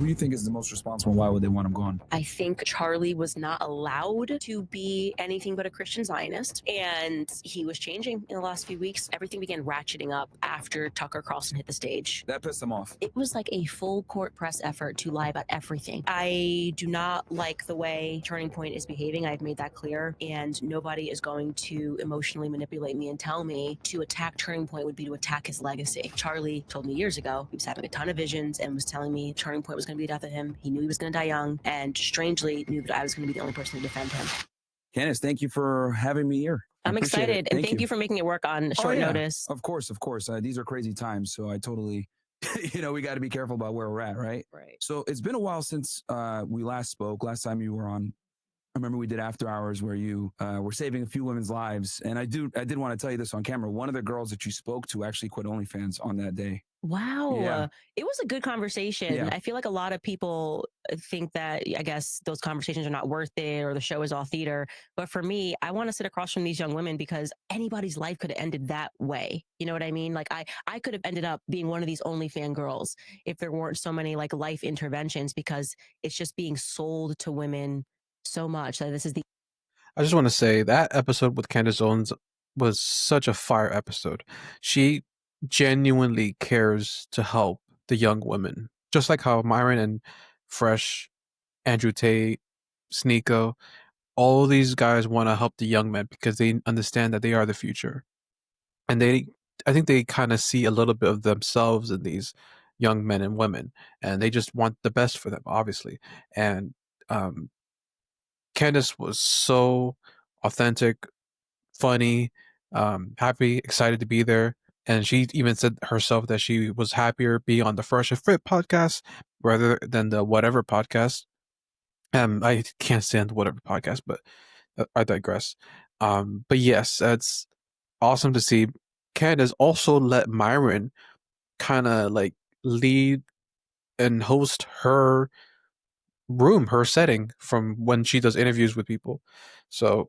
Who do you think is the most responsible? Why would they want him gone? I think Charlie was not allowed to be anything but a Christian Zionist, and he was changing in the last few weeks. Everything began ratcheting up after Tucker Carlson hit the stage. That pissed him off. It was like a full court press effort to lie about everything. I do not like the way Turning Point is behaving. I've made that clear, and nobody is going to emotionally manipulate me and tell me to attack Turning Point would be to attack his legacy. Charlie told me years ago he was having a ton of visions and was telling me Turning Point was going to be death of him. He knew he was going to die young, and strangely knew that I was going to be the only person to defend him. Candace, thank you for having me here. I'm excited, and thank you for making it work on short notice. Of course. These are crazy times, so I totally, we got to be careful about where we're at, right? Right. So it's been a while since we last spoke. Last time you were on, I remember we did after hours where you were saving a few women's lives, and I did want to tell you this on camera. One of the girls that you spoke to actually quit OnlyFans on that day. Wow. Yeah. It was a good conversation. Yeah. I feel like a lot of people think that, I guess, those conversations are not worth it or the show is all theater. But for me, I want to sit across from these young women because anybody's life could have ended that way. You know what I mean? Like I could have ended up being one of these OnlyFans girls if there weren't so many like life interventions, because it's just being sold to women so much. Like, this is the I just want to say that episode with Candace Owens was such a fire episode. She genuinely cares to help the young women, just like how Myron and Fresh, Andrew Tate, Sneeko, all these guys want to help the young men because they understand that they are the future. And I think they kind of see a little bit of themselves in these young men and women, and they just want the best for them, obviously. And Candace was so authentic, funny, happy, excited to be there. And she even said herself that she was happier being on the Fresh and Fit podcast rather than the whatever podcast. I can't stand whatever podcast, but I digress. But yes, it's awesome to see. Candace also let Myron kind of like lead and host her room, her setting from when she does interviews with people. So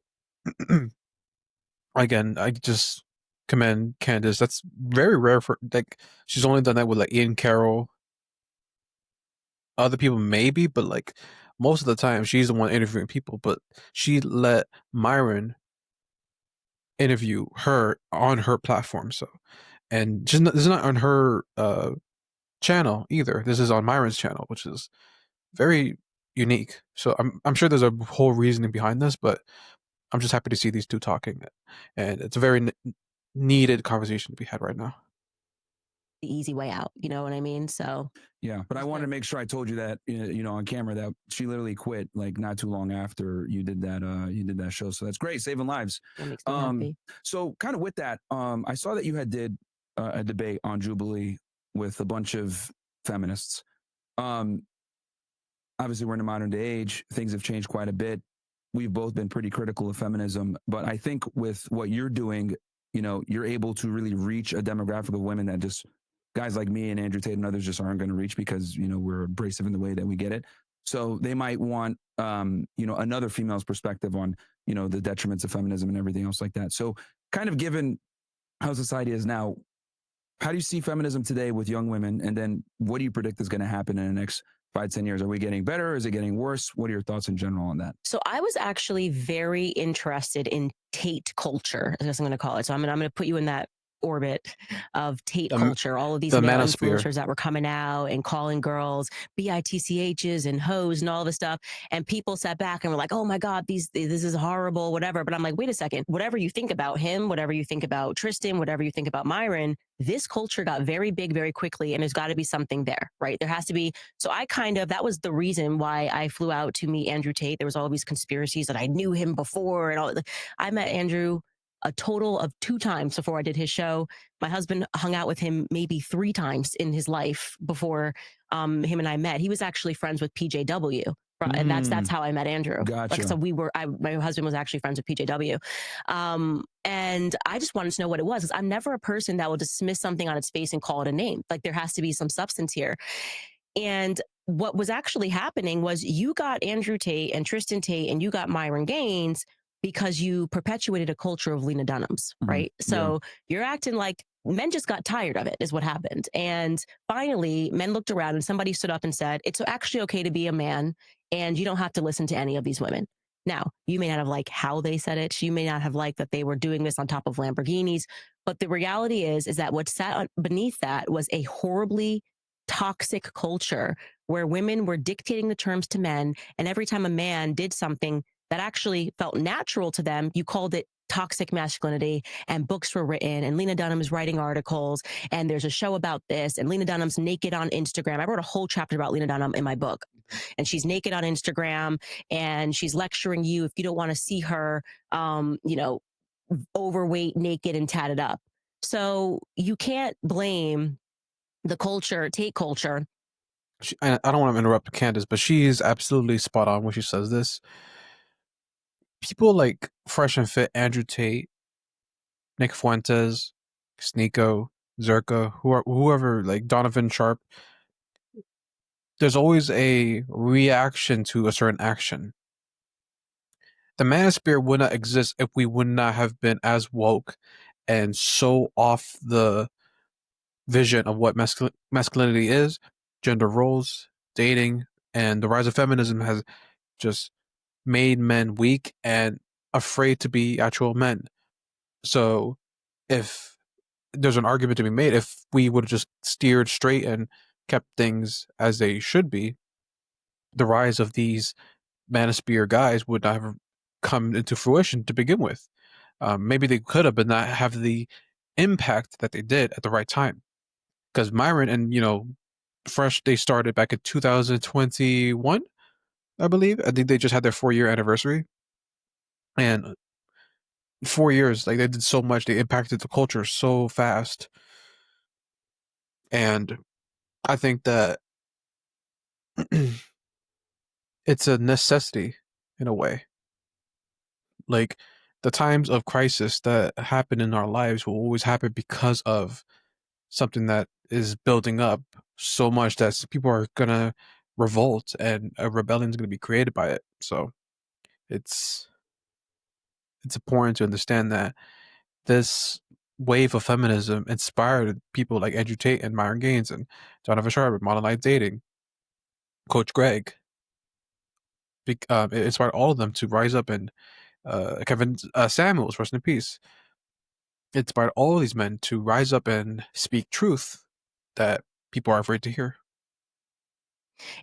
again, I just commend Candace. That's very rare for, like, she's only done that with like Ian Carroll. Other people maybe, but like most of the time she's the one interviewing people. But she let Myron interview her on her platform. So, and just this is not on her channel either. This is on Myron's channel, which is very unique. So I'm sure there's a whole reasoning behind this, but I'm just happy to see these two talking, and it's a very needed conversation to be had right now. the easy way out. You know what I mean? So yeah, but I wanted to make sure I told you that, on camera, that she literally quit like not too long after you did that show. So that's great, saving lives. that makes me happy. So kind of with that, I saw that you had did a debate on Jubilee with a bunch of feminists. Obviously, we're in a modern day age. Things have changed quite a bit. We've both been pretty critical of feminism, but I think with what you're doing, you're able to really reach a demographic of women that just guys like me and Andrew Tate and others just aren't going to reach because, we're abrasive in the way that we get it. So they might want, another female's perspective on, the detriments of feminism and everything else like that. So kind of given how society is now, how do you see feminism today with young women? And then what do you predict is going to happen in the next 5-10 years? Are we getting better? Is it getting worse? What are your thoughts in general on that? So I was actually very interested in Tate culture, I guess I'm going to call it. So I'm going to put you in that orbit of Tate culture, all of these male influencers that were coming out and calling girls bitchs and hoes and all this stuff, and people sat back and were like, oh my god, this is horrible, whatever. But I'm like, wait a second, whatever you think about him, whatever you think about Tristan, whatever you think about Myron, this culture got very big very quickly, and there's got to be something there, right? There has to be. So that was the reason why I flew out to meet Andrew Tate. There was all these conspiracies that I knew him before and all. I met Andrew a total of 2 times before I did his show. My husband hung out with him maybe 3 times in his life before him and I met. He was actually friends with PJW. And that's how I met Andrew. Gotcha. Like, so my husband was actually friends with PJW. And I just wanted to know what it was, because I'm never a person that will dismiss something on its face and call it a name. Like, there has to be some substance here. And what was actually happening was you got Andrew Tate and Tristan Tate and you got Myron Gaines because you perpetuated a culture of Lena Dunhams, right? So you're acting like men just got tired of it, is what happened. And finally, men looked around and somebody stood up and said, it's actually okay to be a man and you don't have to listen to any of these women. Now, you may not have liked how they said it. You may not have liked that they were doing this on top of Lamborghinis. But the reality is that what sat beneath that was a horribly toxic culture where women were dictating the terms to men. And every time a man did something that actually felt natural to them, you called it toxic masculinity, and books were written, and Lena Dunham is writing articles, and there's a show about this, and Lena Dunham's naked on Instagram. I wrote a whole chapter about Lena Dunham in my book, and she's naked on Instagram, and she's lecturing you if you don't want to see her, overweight, naked, and tatted up. So you can't blame the culture, Tate culture. I don't want to interrupt Candace, but she is absolutely spot on when she says this. People like Fresh and Fit, Andrew Tate, Nick Fuentes, Sneeko, Zerka, whoever, like Donovan Sharp, there's always a reaction to a certain action. The manosphere would not exist if we would not have been as woke and so off the vision of what masculinity is, gender roles, dating, and the rise of feminism has just made men weak and afraid to be actual men. So if there's an argument to be made, if we would have just steered straight and kept things as they should be, the rise of these manosphere guys would not have come into fruition to begin with. Maybe they could have, but not have the impact that they did at the right time. Because Myron and, Fresh, they started back in 2021, I believe. I think they just had their 4-year anniversary. And 4 years, like, they did so much. They impacted the culture so fast. And I think that it's a necessity in a way. Like, the times of crisis that happen in our lives will always happen because of something that is building up so much that people are gonna revolt and a rebellion is gonna be created by it. So it's important to understand that this wave of feminism inspired people like Andrew Tate and Myron Gaines and Jonathan Sharp and Modern Life Dating, Coach Greg. It inspired all of them to rise up, and Kevin Samuels, rest in peace. It inspired all of these men to rise up and speak truth that people are afraid to hear.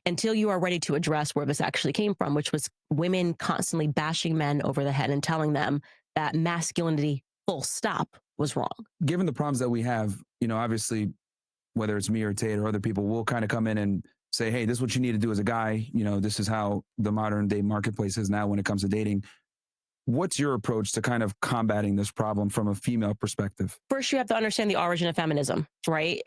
Until you are ready to address where this actually came from, which was women constantly bashing men over the head and telling them that masculinity, full stop, was wrong. Given the problems that we have, obviously, whether it's me or Tate or other people, will kind of come in and say, hey, this is what you need to do as a guy. This is how the modern day marketplace is now when it comes to dating. What's your approach to kind of combating this problem from a female perspective? First, you have to understand the origin of feminism, right?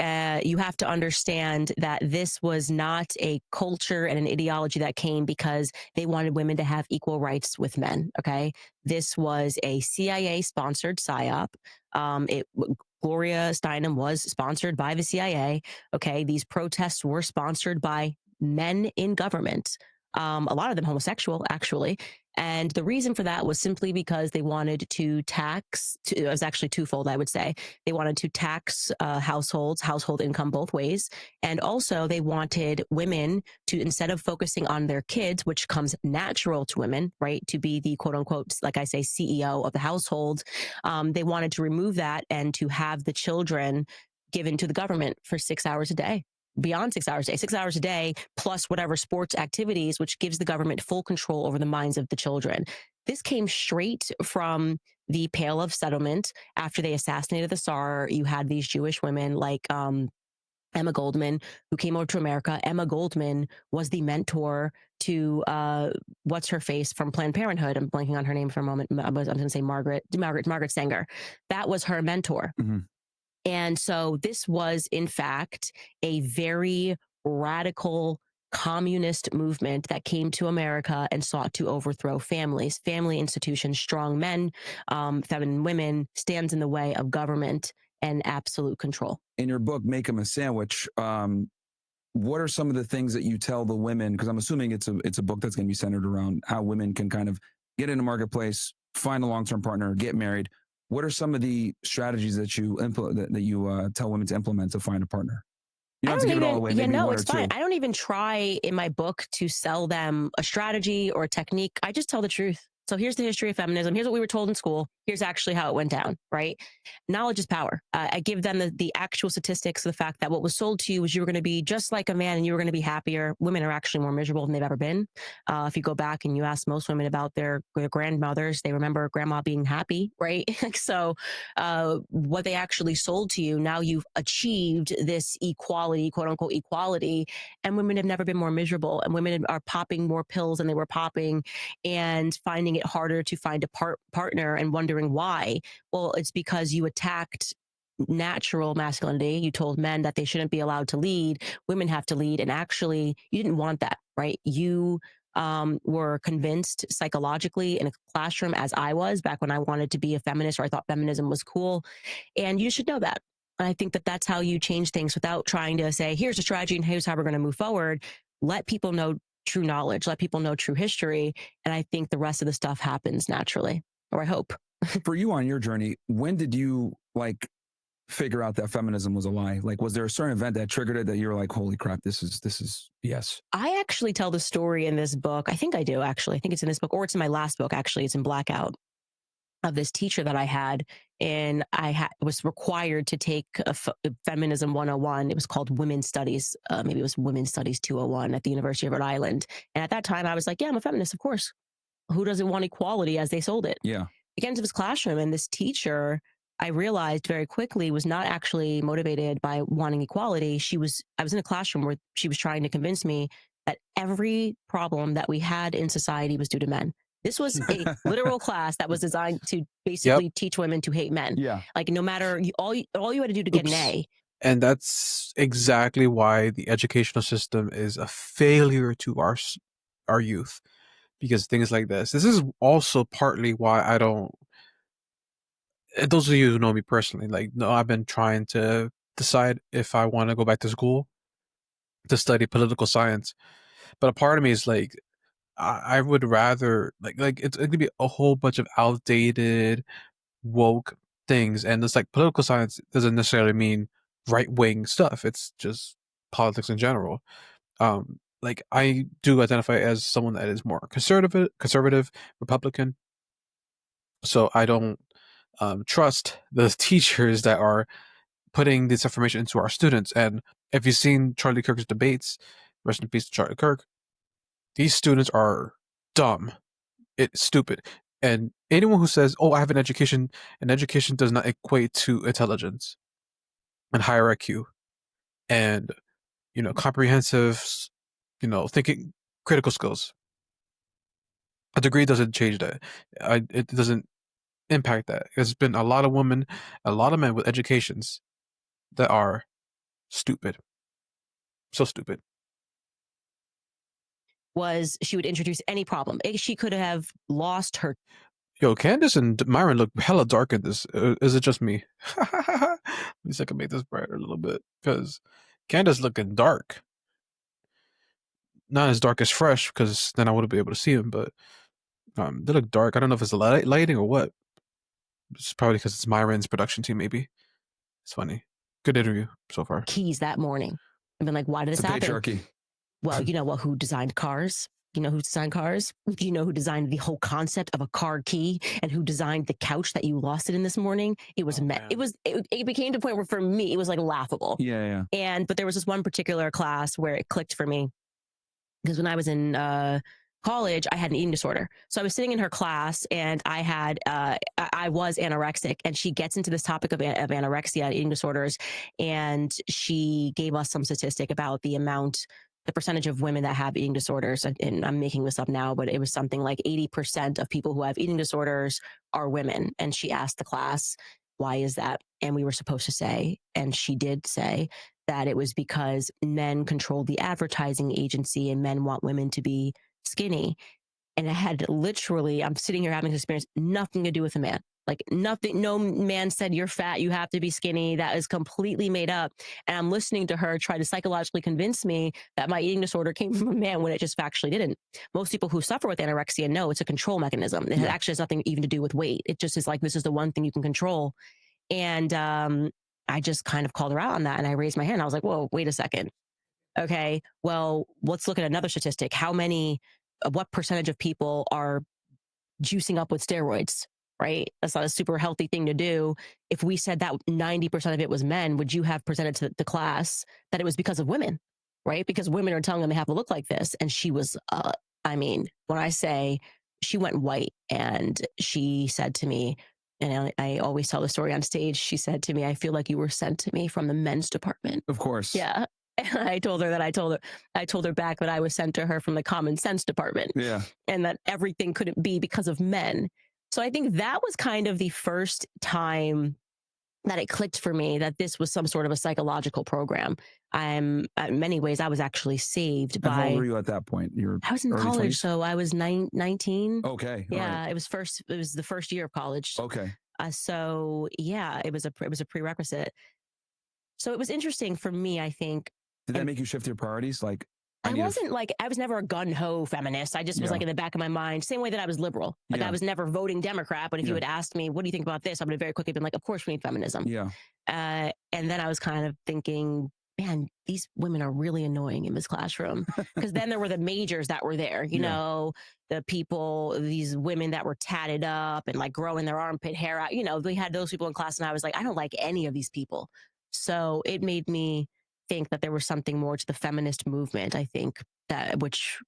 You have to understand that this was not a culture and an ideology that came because they wanted women to have equal rights with men, okay? This was a CIA-sponsored PSYOP. Gloria Steinem was sponsored by the CIA, okay? These protests were sponsored by men in government. A lot of them homosexual, actually. And the reason for that was simply because they wanted to tax, it was actually twofold, I would say. They wanted to tax household income both ways. And also they wanted women to, instead of focusing on their kids, which comes natural to women, right, to be the quote unquote, like I say, CEO of the household, they wanted to remove that and to have the children given to the government for 6 hours a day. Beyond 6 hours a day, 6 hours a day, plus whatever sports activities, which gives the government full control over the minds of the children. This came straight from the Pale of Settlement. After they assassinated the Tsar, you had these Jewish women like Emma Goldman, who came over to America. Emma Goldman was the mentor to what's her face from Planned Parenthood. I'm blanking on her name for a moment. I'm going to say Margaret Sanger. That was her mentor. Mm-hmm. And so this was, in fact, a very radical communist movement that came to America and sought to overthrow families, family institutions, strong men, feminine women, stands in the way of government and absolute control. In your book, Make 'Em a Sandwich, what are some of the things that you tell the women? Because I'm assuming it's a book that's going to be centered around how women can kind of get in the marketplace, find a long-term partner, get married. what are some of the strategies that you tell women to implement to find a partner? You don't have to give it all away. Maybe one it's or two. fine. I don't even try in my book to sell them a strategy or a technique. I just tell the truth. So here's the history of feminism. Here's what we were told in school. Here's actually how it went down, right? Knowledge is power. I give them the actual statistics, the fact that what was sold to you was you were going to be just like a man and you were going to be happier. Women are actually more miserable than they've ever been. If you go back and you ask most women about their grandmothers, they remember grandma being happy, right? So what they actually sold to you, now you've achieved this equality, quote unquote equality, and women have never been more miserable. And women are popping more pills than they were popping and finding it harder to find a partner and wondering why. Well, it's because you attacked natural masculinity. You told men that they shouldn't be allowed to lead. Women have to lead. And actually, you didn't want that, right? You were convinced psychologically in a classroom, as I was back when I wanted to be a feminist or I thought feminism was cool. And you should know that. And I think that that's how you change things without trying to say, here's a strategy and here's how we're going to move forward. Let people know true knowledge, let people know true history. And I think the rest of the stuff happens naturally, or I hope. For you on your journey, when did you figure out that feminism was a lie? Like, was there a certain event that triggered it that you were like, holy crap, this is yes? I actually tell the story in this book. I think I do, actually. I think it's in this book, or it's in my last book, actually. It's in Blackout, of this teacher that I had. And I was required to take a Feminism 101. It was called Women's Studies. Maybe it was Women's Studies 201 at the University of Rhode Island. And at that time, I was like, yeah, I'm a feminist, of course. Who doesn't want equality as they sold it? Yeah. I get into this classroom, and this teacher, I realized very quickly, was not actually motivated by wanting equality. I was in a classroom where she was trying to convince me that every problem that we had in society was due to men. This was a literal class that was designed to basically teach women to hate men. Yeah. Like, no matter, all you had to do to get an A. And that's exactly why the educational system is a failure to our youth. Because things like this is also partly why I don't, those of you who know me personally, I've been trying to decide if I want to go back to school to study political science. But a part of me is like, I would rather it's going to be a whole bunch of outdated, woke things. And it's like political science doesn't necessarily mean right-wing stuff. It's just politics in general. I do identify as someone that is more conservative, Republican. So I don't trust the teachers that are putting this information into our students. And if you've seen Charlie Kirk's debates, rest in peace to Charlie Kirk, these students are dumb. It's stupid. And anyone who says, oh, I have an education does not equate to intelligence and higher IQ and, comprehensive, thinking, critical skills. A degree doesn't change that. It doesn't impact that. There's been a lot of women, a lot of men with educations that are stupid. So stupid. Was she would introduce any problem. She could have lost her. Yo, Candace and Myron look hella dark in this. Is it just me? At least I can make this brighter a little bit, because Candace looking dark. Not as dark as Fresh, because then I wouldn't be able to see him, but they look dark. I don't know if it's the lighting or what. It's probably because it's Myron's production team, maybe. It's funny. Good interview so far. Keys that morning. I've been like, why did this happen? Patriarchy. Well, you know who designed cars? You know who designed cars? Do you know who designed the whole concept of a car key, and who designed the couch that you lost it in this morning? It was it became to the point where for me, it was like laughable. Yeah. But there was this one particular class where it clicked for me, because when I was in college, I had an eating disorder. So I was sitting in her class, and I was anorexic, and she gets into this topic of anorexia and eating disorders. And she gave us some statistic about the percentage of women that have eating disorders. And I'm making this up now, but it was something like 80% of people who have eating disorders are women. And she asked the class, why is that? And we were supposed to say, and she did say, that it was because men control the advertising agency and men want women to be skinny. And it had literally, I'm sitting here having this experience, nothing to do with a man. Like nothing, no man said you're fat, you have to be skinny. That is completely made up. And I'm listening to her try to psychologically convince me that my eating disorder came from a man when it just factually didn't. Most people who suffer with anorexia know it's a control mechanism. It actually has nothing even to do with weight. It just is like, this is the one thing you can control. And I just kind of called her out on that. And I raised my hand. I was like, whoa, wait a second. Okay, well, let's look at another statistic. What percentage of people are juicing up with steroids, right? That's not a super healthy thing to do. If we said that 90% of it was men, would you have presented to the class that it was because of women, right? Because women are telling them they have to look like this. And she was, I mean, when I say she went white and she said to me, and I always tell the story on stage, she said to me, I feel like you were sent to me from the men's department. Of course. Yeah. And I told her back that I was sent to her from the common sense department. Yeah. And that everything couldn't be because of men. So I think that was kind of the first time that it clicked for me that this was some sort of a psychological program. In many ways, I was actually saved by. How old were you at that point? I was in college, 20s? So I was 19. Okay. Yeah, right. It was the first year of college. Okay. So yeah, it was a prerequisite. So it was interesting for me, I think. Did that make you shift your priorities? Like, I was never a gun-ho feminist. I just was like in the back of my mind, same way that I was liberal. Like I was never voting Democrat, but if you had asked me, what do you think about this? I would have very quickly been like, of course we need feminism. Yeah. And then I was kind of thinking, man, these women are really annoying in this classroom. Because then there were the majors that were there, you know, the people, these women that were tatted up and like growing their armpit hair out. You know, we had those people in class and I was like, I don't like any of these people. So it made me think that there was something more to the feminist movement, I think, which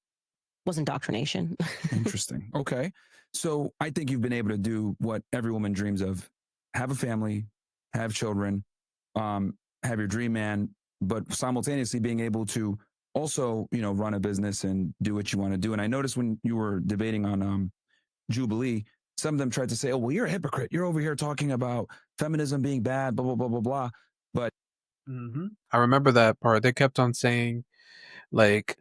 was indoctrination. Interesting. Okay. So I think you've been able to do what every woman dreams of: have a family, have children, have your dream man, but simultaneously being able to also, run a business and do what you want to do. And I noticed when you were debating on Jubilee, some of them tried to say, oh, well, you're a hypocrite. You're over here talking about feminism being bad, blah, blah, blah, blah, blah. But I remember that part. They kept on saying, like,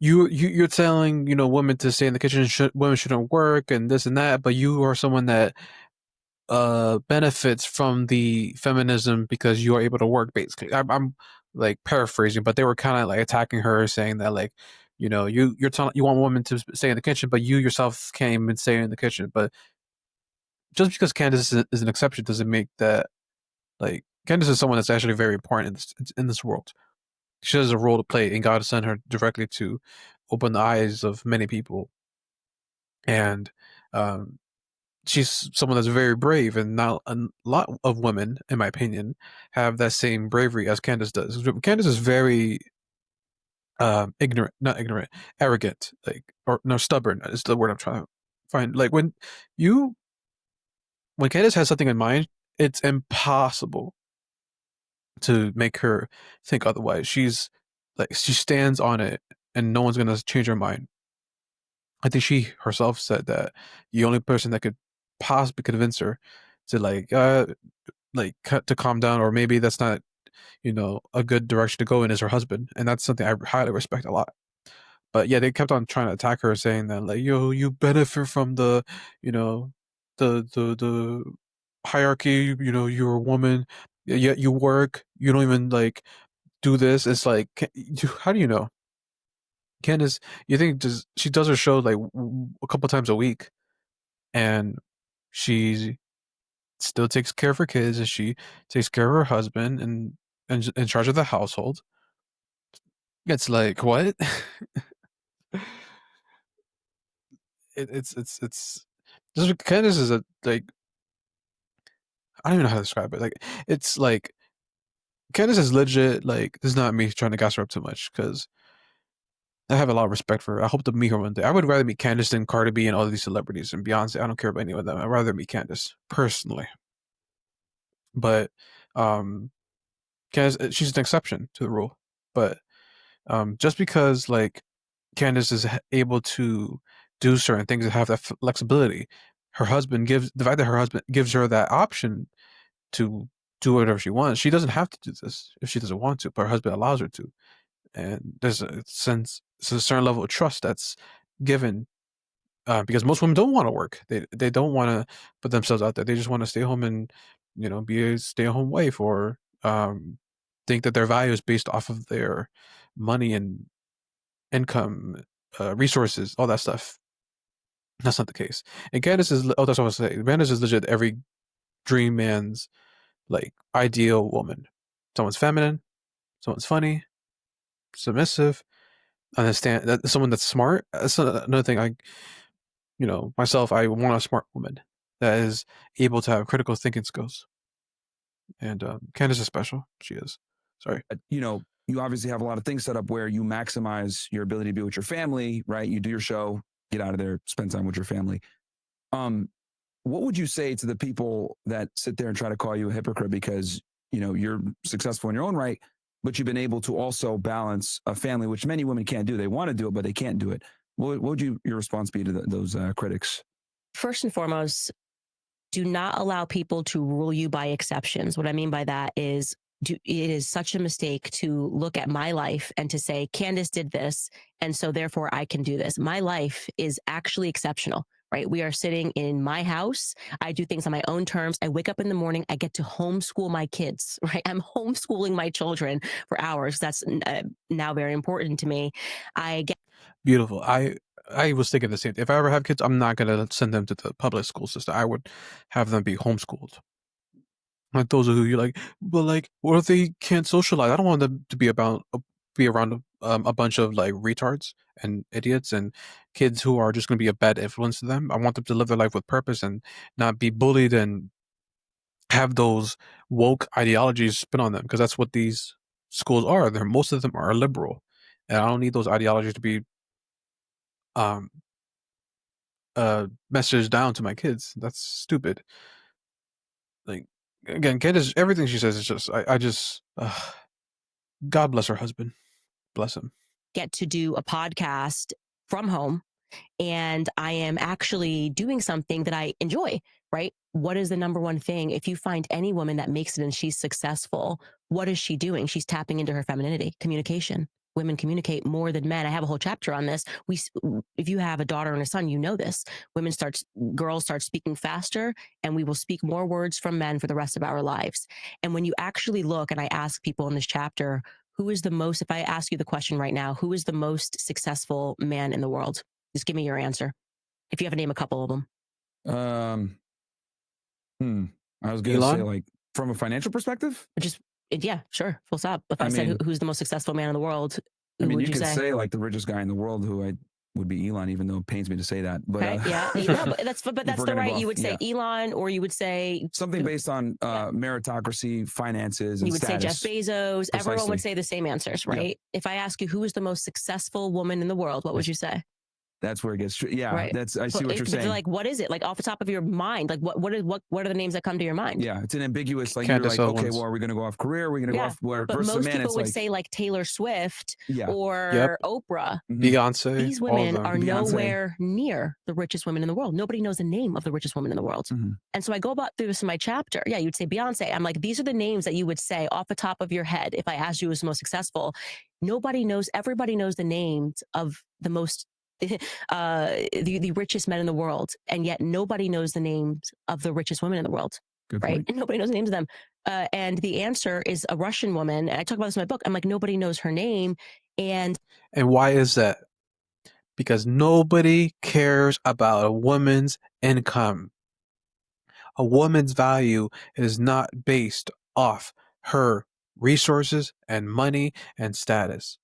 you're telling women to stay in the kitchen, women shouldn't work and this and that, but you are someone that benefits from the feminism because you are able to work. Basically, I'm like paraphrasing, but they were kind of like attacking her, saying that like you're telling you want women to stay in the kitchen, but you yourself can't even stay in the kitchen. But just because Candace is an exception doesn't make that, like, Candace is someone that's actually very important in this world. She has a role to play, and God sent her directly to open the eyes of many people. And she's someone that's very brave, and not a lot of women, in my opinion, have that same bravery as Candace does. Candace is very arrogant, stubborn is the word I'm trying to find. Like when Candace has something in mind, it's impossible to make her think otherwise. She stands on it, and no one's gonna change her mind. I think she herself said that the only person that could possibly convince her to to calm down, or maybe that's not a good direction to go in, is her husband, and that's something I highly respect a lot. But yeah, they kept on trying to attack her, saying that like, you benefit from the the hierarchy. You're a woman, yet you work. You don't even like do this. It's like, how do you know? Candace, you think she does her show like a couple times a week, and she still takes care of her kids, and she takes care of her husband, and in charge of the household. It's like, what? It's just, Candace is a, like, I don't even know how to describe it. Like, it's like Candace is legit. Like, this is not me trying to gas her up too much, because I have a lot of respect for her. I hope to meet her one day. I would rather meet Candace than Cardi B and all these celebrities and Beyonce. I don't care about any of them. I'd rather meet Candace personally. But Candace, she's an exception to the rule. But just because like Candace is able to do certain things and have that flexibility, the fact that her husband gives her that option to do whatever she wants. She doesn't have to do this if she doesn't want to, but her husband allows her to. And there's a certain level of trust that's given because most women don't want to work. They don't want to put themselves out there. They just want to stay home and be a stay-at-home wife, or think that their value is based off of their money and income, resources, all that stuff. That's not the case. And Candace is, oh, that's what I was saying. Candace is legit every dream man's like ideal woman. Someone's feminine, someone's funny, submissive, understand that, someone that's smart. That's another thing. Myself, I want a smart woman that is able to have critical thinking skills. And Candace is special. She is. Sorry. You obviously have a lot of things set up where you maximize your ability to be with your family, right? You do your show, get out of there, spend time with your family. What would you say to the people that sit there and try to call you a hypocrite because, you're successful in your own right, but you've been able to also balance a family, which many women can't do. They want to do it, but they can't do it. What would your response be to those critics? First and foremost, do not allow people to rule you by exceptions. What I mean by that is, it is such a mistake to look at my life and to say, Candace did this, and so therefore I can do this. My life is actually exceptional, right? We are sitting in my house. I do things on my own terms. I wake up in the morning. I get to homeschool my kids, right? I'm homeschooling my children for hours. That's now very important to me. I get beautiful. I was thinking the same. If I ever have kids, I'm not gonna send them to the public school system. I would have them be homeschooled. Like those are who you're like, but like, what if they can't socialize? I don't want them to be around a bunch of like retards and idiots and kids who are just going to be a bad influence to them. I want them to live their life with purpose and not be bullied and have those woke ideologies spin on them, because that's what these schools are. Most of them are liberal, and I don't need those ideologies to be messaged down to my kids. That's stupid. Like, again, Candace, everything she says is just, I just, God bless her husband. Bless him. Get to do a podcast from home, and I am actually doing something that I enjoy, right? What is the number one thing? If you find any woman that makes it and she's successful, what is she doing? She's tapping into her femininity, communication. Women communicate more than men. I have a whole chapter on this. If you have a daughter and a son, you know this. Girls start speaking faster, and we will speak more words from men for the rest of our lives. And when you actually look, and I ask people in this chapter, if I ask you the question right now, who is the most successful man in the world? Just give me your answer. If you have to name a couple of them. I was going to say, like, from a financial perspective? Yeah, sure. Full stop. If I said who's the most successful man in the world, you could say like the richest guy in the world, who would be Elon, even though it pains me to say that. But okay, but that's the right. You would say Elon, or you would say something based on meritocracy, finances, and you would status. say Jeff Bezos. Precisely. Everyone would say the same answers, right? Yeah. If I ask you who is the most successful woman in the world, what would you say? That's where it gets right. I see what you're saying. Like, what is it? Like, off the top of your mind, like what are the names that come to your mind? Yeah, it's an ambiguous, like, Candace Owens. Okay, well, are we going to go off career? Are we going to go off where? But most people would say like Taylor Swift or Oprah. Beyonce. These women are nowhere near the richest women in the world. Nobody knows the name of the richest woman in the world. And so I go about through this in my chapter. Yeah, you'd say Beyonce. I'm like, these are the names that you would say off the top of your head if I asked you who's the most successful. Nobody knows. Everybody knows the names of the most the richest men in the world, and yet nobody knows the names of the richest women in the world. Good right? Point. And nobody knows the names of them. And the answer is a Russian woman. And I talk about this in my book. I'm like, nobody knows her name. And why is that? Because nobody cares about a woman's income. A woman's value is not based off her resources and money and status.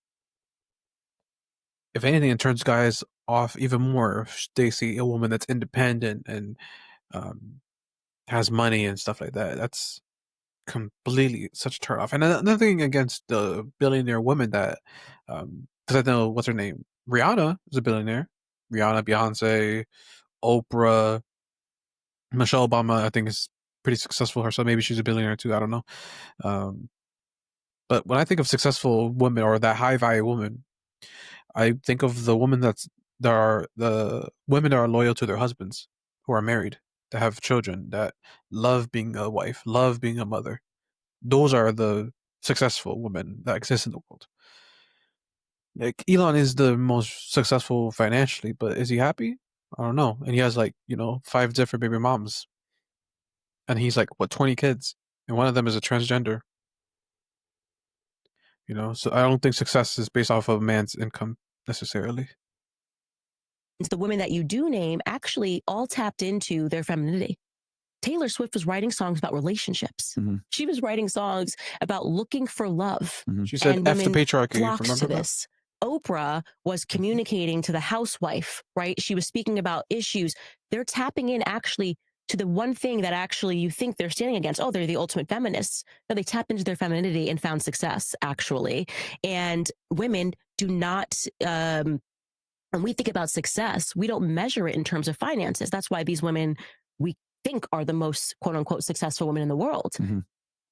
If anything, it turns guys off even more if they see a woman that's independent and has money and stuff like that. That's completely such a turn off. And another thing against the billionaire women that, because I know what's her name, Rihanna is a billionaire. Rihanna, Beyonce, Oprah, Michelle Obama, I think, is pretty successful herself. Maybe she's a billionaire too. I don't know. But when I think of successful women or that high value woman, I think of the women the women that are loyal to their husbands, who are married, that have children, that love being a wife, love being a mother. Those are the successful women that exist in the world. Like, Elon is the most successful financially, but is he happy? I don't know. And he has like, 5 different baby moms. And he's like, what, 20 kids? And one of them is a transgender. So I don't think success is based off of a man's income necessarily. The women that you do name actually all tapped into their femininity. Taylor Swift was writing songs about relationships. Mm-hmm. She was writing songs about looking for love. Mm-hmm. She said, F the patriarchy. Remember to this. Oprah was communicating to the housewife, right? She was speaking about issues. They're tapping in actually to the one thing that actually you think they're standing against. Oh, they're the ultimate feminists. No, they tapped into their femininity and found success, actually. And women do not, when we think about success, we don't measure it in terms of finances. That's why these women, we think, are the most quote unquote successful women in the world. Mm-hmm.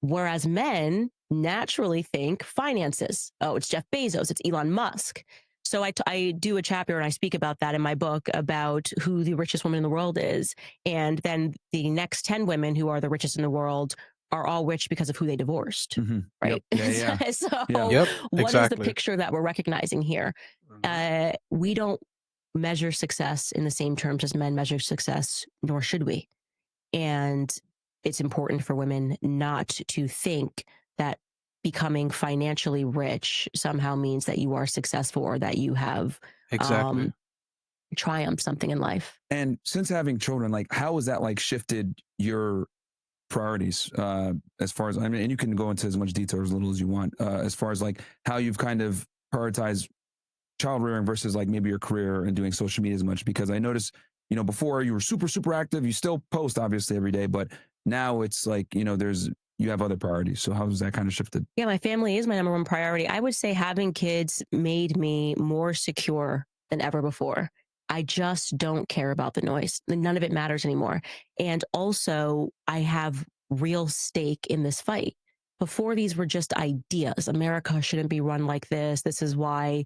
Whereas men naturally think finances. Oh, it's Jeff Bezos, it's Elon Musk. So I do a chapter and I speak about that in my book about who the richest woman in the world is. And then the next 10 women who are the richest in the world are all rich because of who they divorced, mm-hmm. right? Yep. Yeah. So yep, what is the picture that we're recognizing here? Mm-hmm. We don't measure success in the same terms as men measure success, nor should we. And it's important for women not to think that becoming financially rich somehow means that you are successful or that you have triumphed something in life. And since having children, like, how has that like shifted your priorities as far as, I mean, and you can go into as much detail or as little as you want, as far as like how you've kind of prioritized child rearing versus like maybe your career and doing social media as much? Because I noticed, before you were super, super active. You still post obviously every day, but now it's like, you have other priorities. So how has that kind of shifted? Yeah, my family is my number one priority. I would say having kids made me more secure than ever before. I just don't care about the noise. None of it matters anymore. And also, I have real stake in this fight. Before, these were just ideas. America shouldn't be run like this. This is why,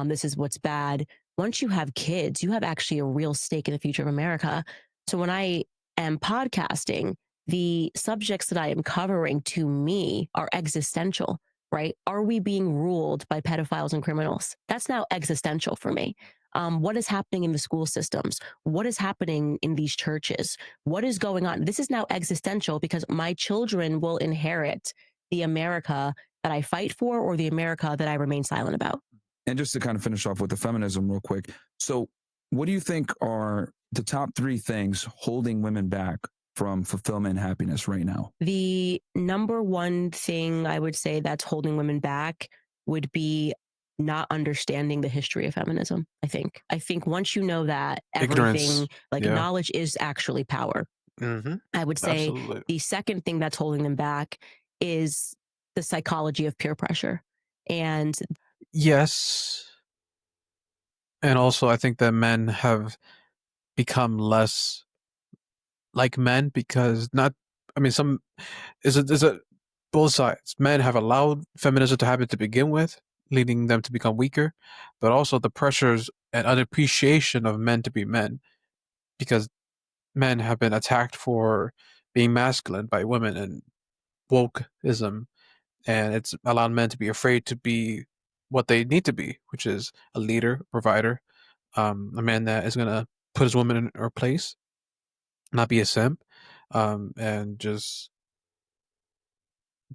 this is what's bad. Once you have kids, you have actually a real stake in the future of America. So when I am podcasting, the subjects that I am covering to me are existential, right? Are we being ruled by pedophiles and criminals? That's now existential for me. What is happening in the school systems? What is happening in these churches? What is going on? This is now existential because my children will inherit the America that I fight for or the America that I remain silent about. And just to kind of finish off with the feminism real quick. So what do you think are the top 3 things holding women back from fulfillment and happiness right now? The number one thing I would say that's holding women back would be not understanding the history of feminism. I think once you know that, everything, knowledge is actually power. Mm-hmm. I would say the second thing that's holding them back is the psychology of peer pressure. And yes. And also I think that men have become less like men because is it both sides. Men have allowed feminism to happen to begin with, leading them to become weaker, but also the pressures and unappreciation of men to be men, because men have been attacked for being masculine by women and wokeism, and it's allowed men to be afraid to be what they need to be, which is a leader, provider, a man that is going to put his woman in her place, not be a simp, and just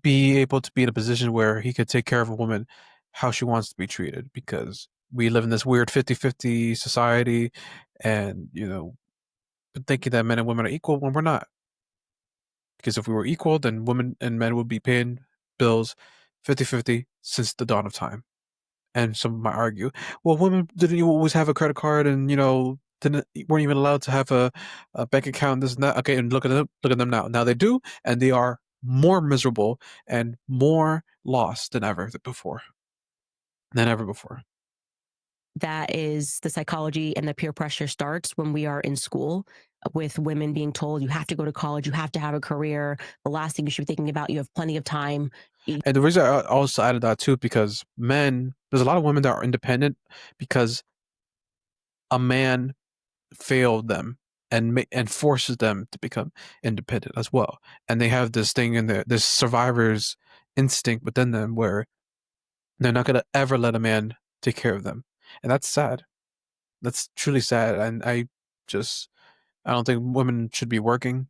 be able to be in a position where he could take care of a woman how she wants to be treated, because we live in this weird 50-50 society, and thinking that men and women are equal when we're not. Because if we were equal, then women and men would be paying bills 50-50 since the dawn of time. And some might argue, well, women didn't always have a credit card, and weren't even allowed to have a bank account, this and that. Okay, and look at them now. Now they do, and they are more miserable and more lost than ever before. That is the psychology, and the peer pressure starts when we are in school, with women being told you have to go to college, you have to have a career. The last thing you should be thinking about, you have plenty of time. And the reason I also added that too, because there's a lot of women that are independent because a man failed them and forces them to become independent as well. And they have this thing in this survivor's instinct within them where they're not going to ever let a man take care of them. And that's sad. That's truly sad. And I just, I don't think women should be working.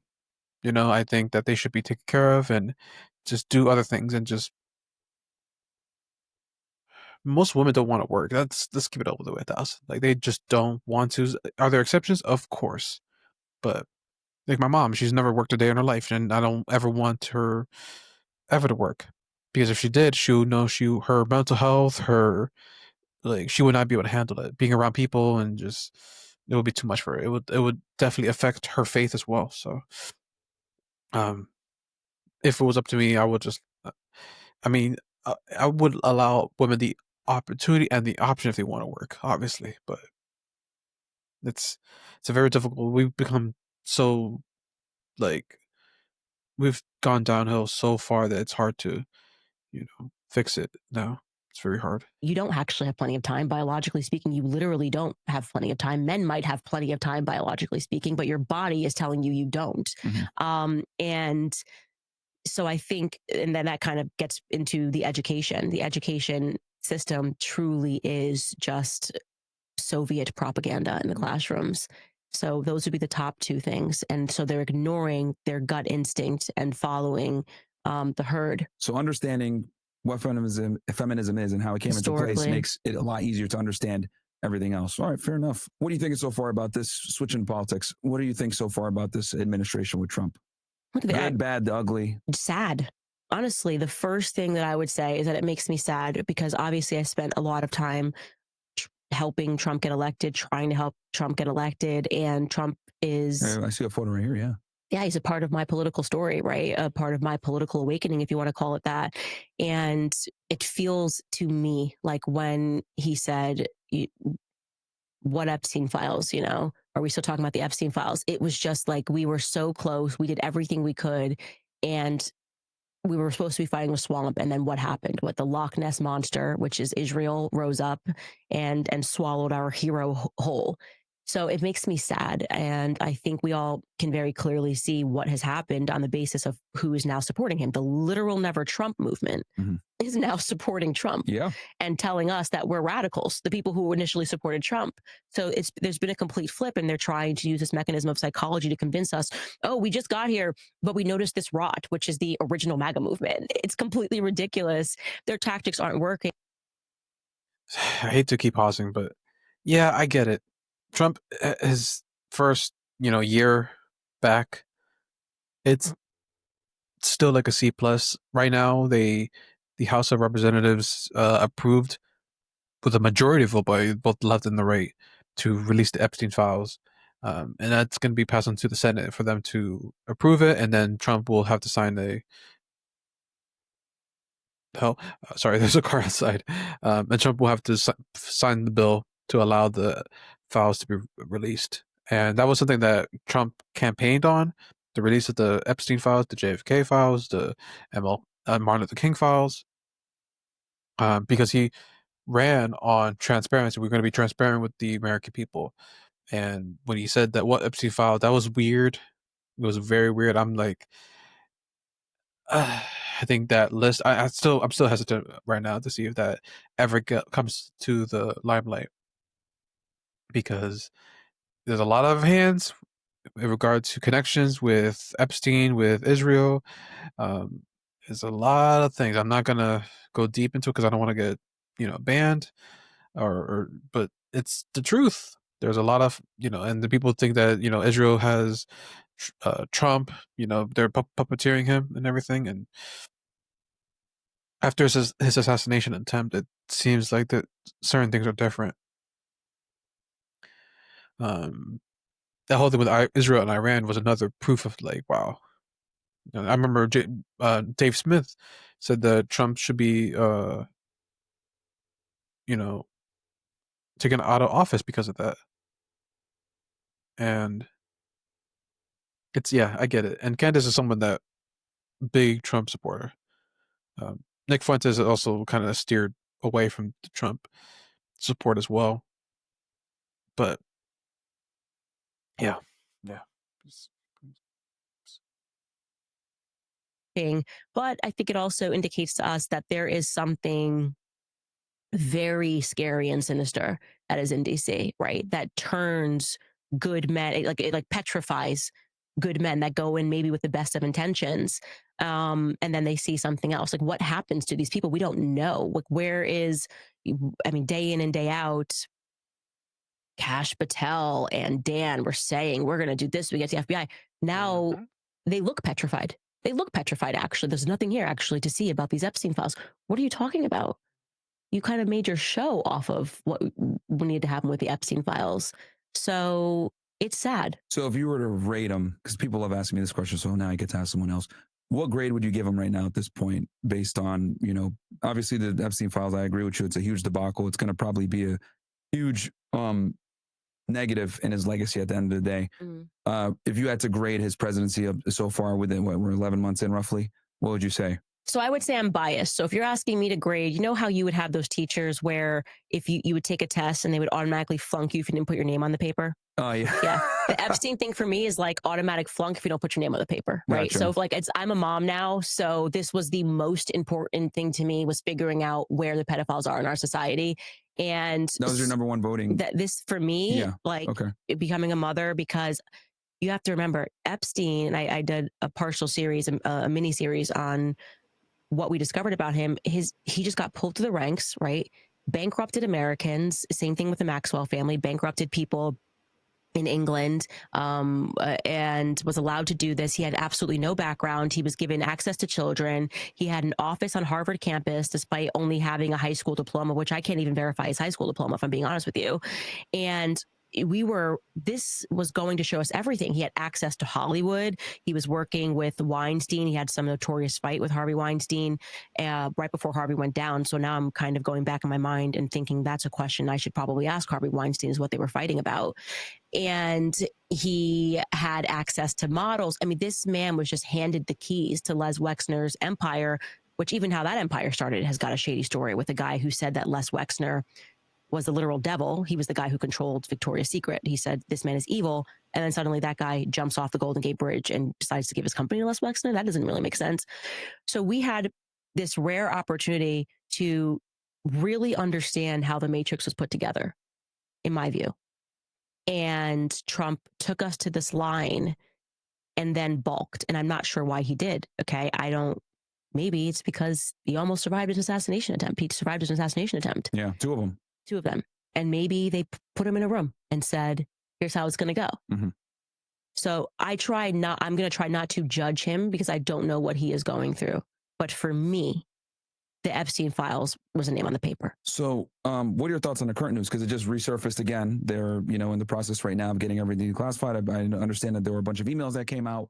I think that they should be taken care of and just do other things and just. Most women don't want to work. Let's keep it over the way. Like they just don't want to. Are there exceptions? Of course, but like my mom, she's never worked a day in her life, and I don't ever want her ever to work because if she did, she would know her mental health, she would not be able to handle it. Being around people and just it would be too much for her. It would definitely affect her faith as well. So, if it was up to me, I would just. I mean, I would allow women the opportunity and the option if they want to work, obviously, but it's a very difficult. We've become so like we've gone downhill so far that it's hard to fix it now. It's very hard. You don't actually have plenty of time, biologically speaking. You literally don't have plenty of time. Men might have plenty of time, biologically speaking, but your body is telling you don't. And so I think, and then that kind of gets into the education. The education system truly is just Soviet propaganda in the classrooms. So those would be the top two things. And so they're ignoring their gut instinct and following the herd. So understanding what feminism is and how it came into place makes it a lot easier to understand everything else. All right, fair enough. What do you think so far about this switching politics? What do you think so far about this administration with Trump? Good, bad, the ugly. Sad. Honestly, the first thing that I would say is that it makes me sad because obviously I spent a lot of time helping Trump get elected, trying to help Trump get elected, and Trump is... I see a photo right here, yeah. Yeah, he's a part of my political story, right? A part of my political awakening, if you want to call it that. And it feels to me like when he said, what Epstein files, are we still talking about the Epstein files? It was just like we were so close. We did everything we could. And we were supposed to be fighting a swamp. And then what happened? What the Loch Ness monster, which is Israel, rose up and swallowed our hero whole. So it makes me sad. And I think we all can very clearly see what has happened on the basis of who is now supporting him. The literal Never Trump movement is now supporting Trump and telling us that we're radicals, the people who initially supported Trump. So there's been a complete flip, and they're trying to use this mechanism of psychology to convince us, oh, we just got here, but we noticed this rot, which is the original MAGA movement. It's completely ridiculous. Their tactics aren't working. I hate to keep pausing, but yeah, I get it. Trump, his first, year back, it's still like a C plus. Right now, the House of Representatives approved with a majority vote by both the left and the right to release the Epstein files. And that's going to be passed on to the Senate for them to approve it. And then Trump will have to sign there's a car outside. And Trump will have to sign the bill to allow the files to be released. And that was something that Trump campaigned on, the release of the Epstein files, the JFK files, the Martin Luther King files, because he ran on transparency. We're going to be transparent with the American people. And when he said that what Epstein file, that was weird. It was very weird. I'm like, I think that list. I'm still hesitant right now to see if that ever comes to the limelight, because there's a lot of hands in regard to connections with Epstein, with Israel. There's a lot of things. I'm not gonna go deep into it because I don't want to get banned, but it's the truth. There's a lot of and the people think that Israel has Trump. They're puppeteering him and everything, and after his assassination attempt, it seems like that certain things are different. That whole thing with Israel and Iran was another proof of like, wow. I remember Dave Smith said that Trump should be, taken out of office because of that. And I get it. And Candace is someone that big Trump supporter. Nick Fuentes also kind of steered away from the Trump support as well. But yeah. But I think it also indicates to us that there is something very scary and sinister that is in DC, right? That turns good men. It like petrifies good men that go in maybe with the best of intentions, and then they see something else. Like, what happens to these people? We don't know. Like, where is, I mean, day in and day out, Cash Patel and Dan were saying, we're going to do this. We get the FBI. Now they look petrified. They look petrified, actually. There's nothing here, actually, to see about these Epstein files. What are you talking about? You kind of made your show off of what needed to happen with the Epstein files. So it's sad. So if you were to rate them, because people have asked me this question, so now I get to ask someone else. What grade would you give them right now at this point, based on, obviously the Epstein files? I agree with you. It's a huge debacle. It's going to probably be a huge negative in his legacy at the end of the day. If you had to grade his presidency so far, within we're 11 months in roughly, what would you say? So I would say I'm biased. So if you're asking me to grade, you know how you would have those teachers where if you would take a test and they would automatically flunk you if you didn't put your name on the paper? Oh, yeah. Yeah. The Epstein thing for me is like automatic flunk if you don't put your name on the paper, right? Gotcha. So if I'm a mom now, so this was the most important thing to me, was figuring out where the pedophiles are in our society. And that was your number one voting. This for me, becoming a mother, because you have to remember Epstein, and I did a partial series, a mini series on what we discovered about him. He just got pulled to the ranks, right? Bankrupted Americans. Same thing with the Maxwell family. Bankrupted people in England, and was allowed to do this. He had absolutely no background. He was given access to children. He had an office on Harvard campus, despite only having a high school diploma, which I can't even verify his high school diploma, if I'm being honest with you. And this was going to show us everything. He had access to Hollywood. He was working with Weinstein. He had some notorious fight with Harvey Weinstein right before Harvey went down. So now I'm kind of going back in my mind and thinking that's a question I should probably ask Harvey Weinstein, is what they were fighting about. And he had access to models. I mean, this man was just handed the keys to Les Wexner's empire, which, even how that empire started has got a shady story, with a guy who said that Les Wexner was the literal devil. He was the guy who controlled Victoria's Secret. He said, this man is evil. And then suddenly that guy jumps off the Golden Gate Bridge and decides to give his company to Les Wexner. That doesn't really make sense. So we had this rare opportunity to really understand how the Matrix was put together, in my view. And Trump took us to this line and then balked. And I'm not sure why he did. Okay. Maybe it's because he almost survived his assassination attempt. He survived his assassination attempt. Yeah. Two of them. And maybe they put him in a room and said, here's how it's going to go. Mm-hmm. So I'm going to try not to judge him, because I don't know what he is going through. But for me, the Epstein files was a name on the paper. So what are your thoughts on the current news? Because it just resurfaced again. They're, in the process right now of getting everything classified. I understand that there were a bunch of emails that came out.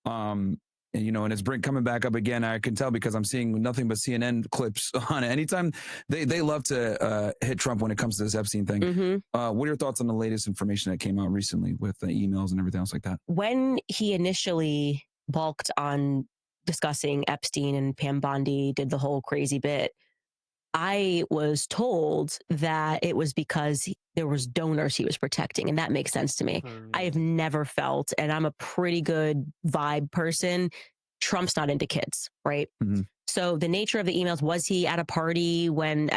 And it's coming back up again. I can tell because I'm seeing nothing but CNN clips on it. Anytime they love to hit Trump when it comes to this Epstein thing. Mm-hmm. What are your thoughts on the latest information that came out recently with the emails and everything else like that? When he initially balked on discussing Epstein and Pam Bondi did the whole crazy bit, I was told that it was because there was donors he was protecting, and that makes sense to me. I have never felt, and I'm a pretty good vibe person, Trump's not into kids, right? Mm-hmm. So the nature of the emails, was he at a party when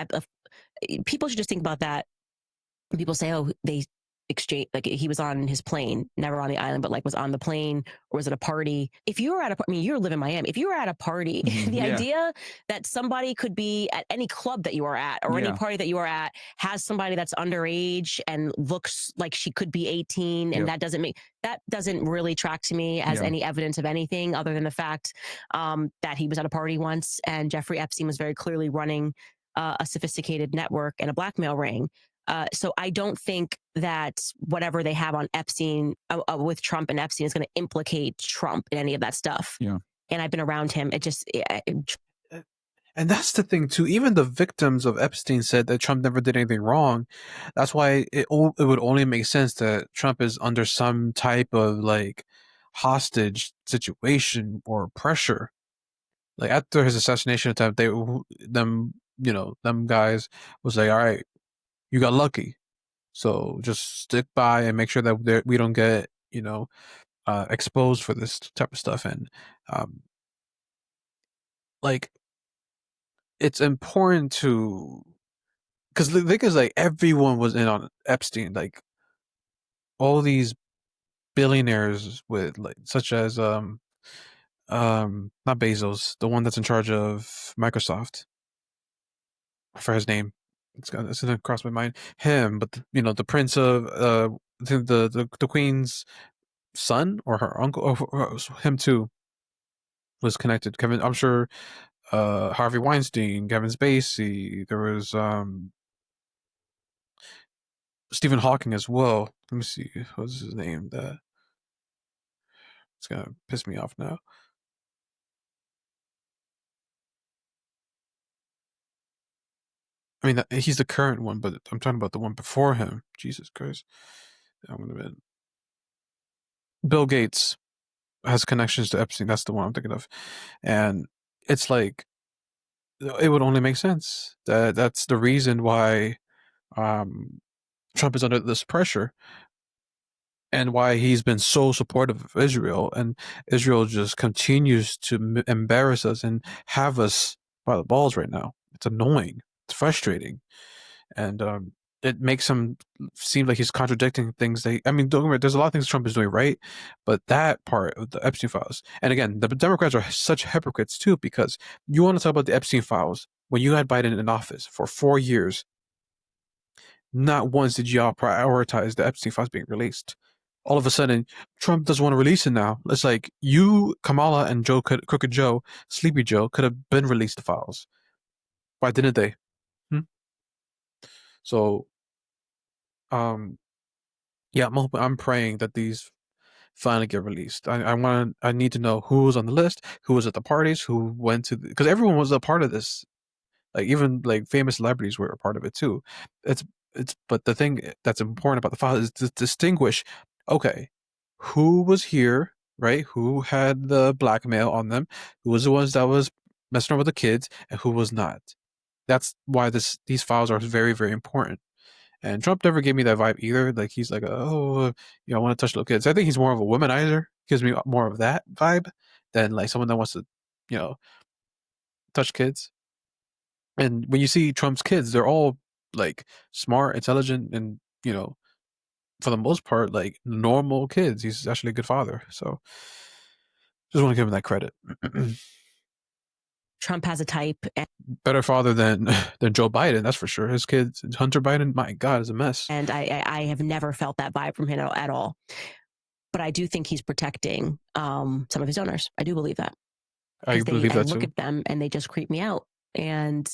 people should just think about that. People say, oh, they exchange, like he was on his plane, never on the island, but like was on the plane, or was it a party? If you were at you live in Miami. If you were at a party, the idea that somebody could be at any club that you are at, or any party that you are at, has somebody that's underage and looks like she could be 18, and that doesn't really track to me as any evidence of anything other than the fact that he was at a party once, and Jeffrey Epstein was very clearly running a sophisticated network and a blackmail ring. So I don't think that whatever they have on Epstein with Trump and Epstein is going to implicate Trump in any of that stuff. Yeah. And I've been around him. And that's the thing too. Even the victims of Epstein said that Trump never did anything wrong. That's why it would only make sense that Trump is under some type of like hostage situation or pressure. Like after his assassination attempt, them guys was like, all right, you got lucky. So just stick by and make sure that we don't get, exposed for this type of stuff. And it's important to, because the thing is, like, everyone was in on Epstein. Like, all these billionaires with like such as not Bezos, the one that's in charge of Microsoft. For his name, it's gonna cross my mind. Him, but the prince of the queen's son or her uncle, or him too was connected. Kevin, I'm sure. Harvey Weinstein, Kevin Spacey. There was Stephen Hawking as well. Let me see, what's his name? It's gonna piss me off now. I mean, he's the current one, but I'm talking about the one before him. Jesus Christ. I'm gonna admit. Bill Gates has connections to Epstein. That's the one I'm thinking of. And it's like, it would only make sense. That's the reason why Trump is under this pressure and why he's been so supportive of Israel. And Israel just continues to embarrass us and have us by the balls right now. It's annoying. It's frustrating. And it makes him seem like he's contradicting things. Don't get me wrong, there's a lot of things Trump is doing right, but that part of the Epstein files, and again, the Democrats are such hypocrites too, because you want to talk about the Epstein files when you had Biden in office for 4 years. Not once did y'all prioritize the Epstein files being released. All of a sudden, Trump doesn't want to release it now. It's like you, Kamala, and Crooked Joe, Sleepy Joe, could have been released the files. Why didn't they? So, yeah, I'm praying that these finally get released. I need to know who was on the list, who was at the parties, who went to, because everyone was a part of this. Like even like famous celebrities were a part of it too. It's but the thing that's important about the file is to distinguish. Okay, who was here, right? Who had the blackmail on them? Who was the ones that was messing around with the kids, and who was not? That's why these files are very, very important. And Trump never gave me that vibe either. Like he's like, oh, I want to touch little kids. I think he's more of a womanizer. Gives me more of that vibe than like someone that wants to, touch kids. And when you see Trump's kids, they're all like smart, intelligent, and for the most part, like normal kids. He's actually a good father. So just want to give him that credit. Trump has a type. Better father than Joe Biden, that's for sure. His kids, Hunter Biden, my God, is a mess. And I have never felt that vibe from him at all. But I do think he's protecting some of his donors. I do believe that. I believe that too. I look at them and they just creep me out. And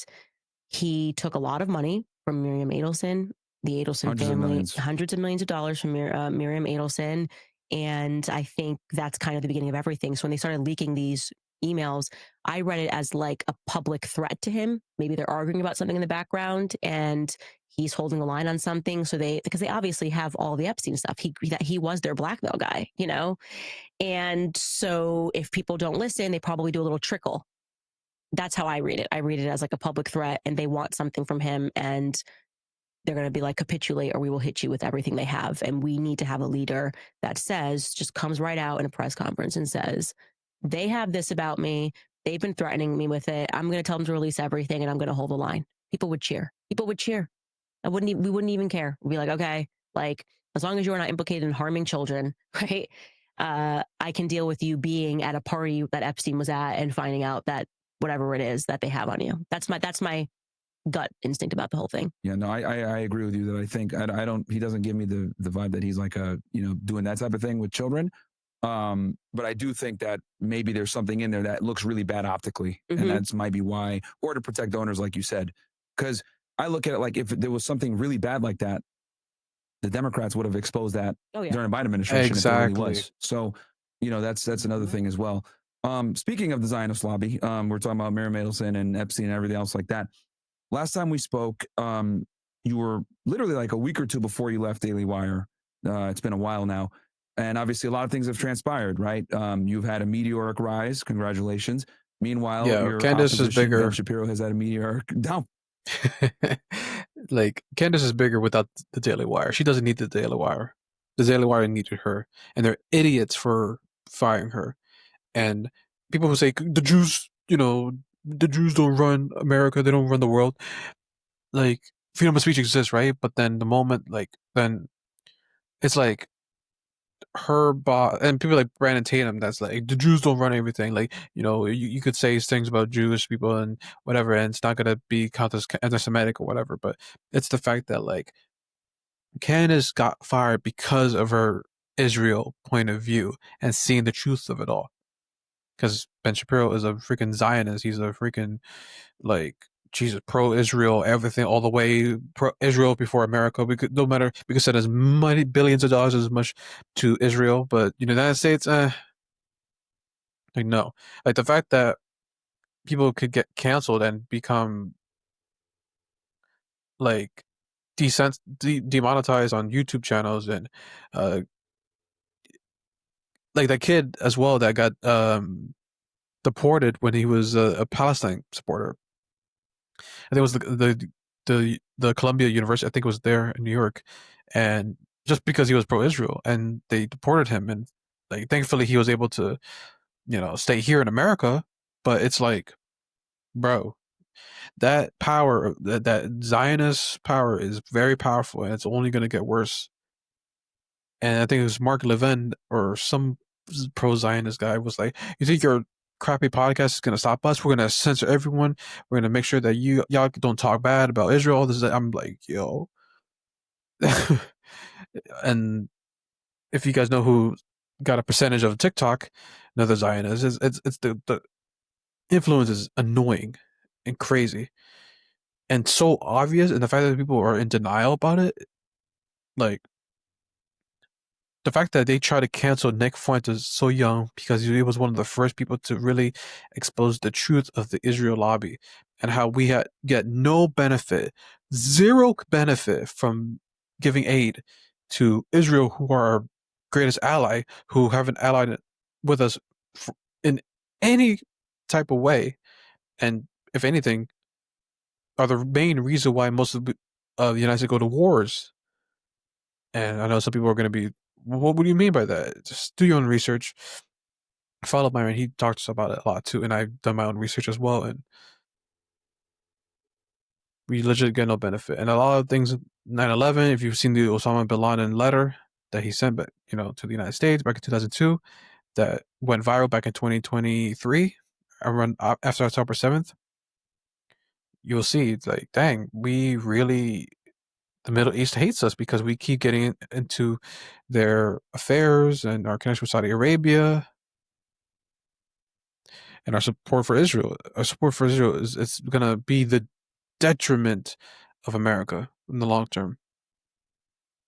he took a lot of money from Miriam Adelson, the Adelson family, hundreds of millions of dollars from Miriam Adelson. And I think that's kind of the beginning of everything. So when they started leaking these emails, I read it as like a public threat to him. Maybe they're arguing about something in the background and he's holding the line on something. So because they obviously have all the Epstein stuff. He was their blackmail guy, And so if people don't listen, they probably do a little trickle. That's how I read it. I read it as like a public threat and they want something from him and they're going to be like, capitulate or we will hit you with everything they have. And we need to have a leader that just comes right out in a press conference and says, they have this about me. They've been threatening me with it. I'm going to tell them to release everything and I'm going to hold the line. People would cheer. We wouldn't even care. We'd be like, okay, like as long as you're not implicated in harming children, right? I can deal with you being at a party that Epstein was at and finding out that whatever it is that they have on you. That's my gut instinct about the whole thing. Yeah, no, I agree with you that I think he doesn't give me the vibe that he's like doing that type of thing with children. But I do think that maybe there's something in there that looks really bad optically. And that's might be why, or to protect donors, like you said, because I look at it like if there was something really bad like that, the Democrats would have exposed that during the Biden administration. Exactly. If it really was. So, that's another thing as well. Speaking of the Zionist lobby, we're talking about Miriam Adelson and Epstein and everything else like that. Last time we spoke, you were literally like a week or two before you left Daily Wire. It's been a while now. And obviously a lot of things have transpired, right? You've had a meteoric rise. Congratulations. Meanwhile, your Candace is bigger. Ben Shapiro has had a meteoric down. Like Candace is bigger without the Daily Wire. She doesn't need the Daily Wire. The Daily Wire needed her. And they're idiots for firing her. And people who say the Jews, the Jews don't run America, they don't run the world. Like freedom of speech exists, right? But then the moment, then it's like her boss and people like Brandon Tatum, that's like the Jews don't run everything. Like, you could say things about Jewish people and whatever, and it's not gonna be counted as anti-Semitic or whatever. But it's the fact that like Candace got fired because of her Israel point of view and seeing the truth of it all. Because Ben Shapiro is a freaking Zionist. He's a freaking like Jesus, pro-Israel, everything, all the way pro-Israel before America. We could send as many billions of dollars as much to Israel, but the United States, like no, like the fact that people could get canceled and become like demonetized on YouTube channels, and like that kid as well that got deported when he was a Palestine supporter. I think it was the Columbia University. I think it was there in New York, and just because he was pro-Israel, and they deported him, and like thankfully he was able to stay here in America. But it's like, bro, that power, that Zionist power is very powerful, and it's only going to get worse. And I think it was Mark Levin or some pro-Zionist guy was like, "You think your crappy podcast is going to stop us? We're going to censor everyone. We're going to make sure that y'all don't talk bad about Israel." All this, I'm like, yo. And if you guys know who got a percentage of TikTok, another Zionist, it's the influence is annoying and crazy and so obvious, and the fact that people are in denial about it, like the fact that they try to cancel Nick Fuentes so young because he was one of the first people to really expose the truth of the Israel lobby and how we get no benefit, zero benefit from giving aid to Israel, who are our greatest ally, who haven't allied with us in any type of way, and if anything, are the main reason why most of the United States go to wars. And I know some people are going to be, what do you mean by that? Just do your own research. Follow Myron. He talks about it a lot too, and I've done my own research as well. And we legit get no benefit. And a lot of things, 9/11. If you've seen the Osama bin Laden letter that he sent back, to the United States back in 2002, that went viral back in 2023, around after October 7th, you'll see it's like, dang, we really, the Middle East hates us because we keep getting into their affairs and our connection with Saudi Arabia and our support for Israel. Our support for Israel it's going to be the detriment of America in the long term,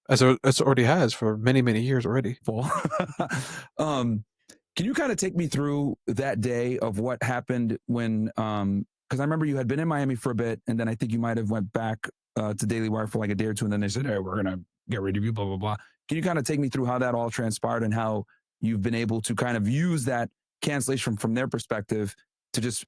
as it already has for many, many years already. Can you kind of take me through that day of what happened when, because I remember you had been in Miami for a bit, and then I think you might have went back to Daily Wire for like a day or two, and then they said, "Hey, we're going to get rid of you, blah, blah, blah." Can you kind of take me through how that all transpired and how you've been able to kind of use that cancellation from their perspective to just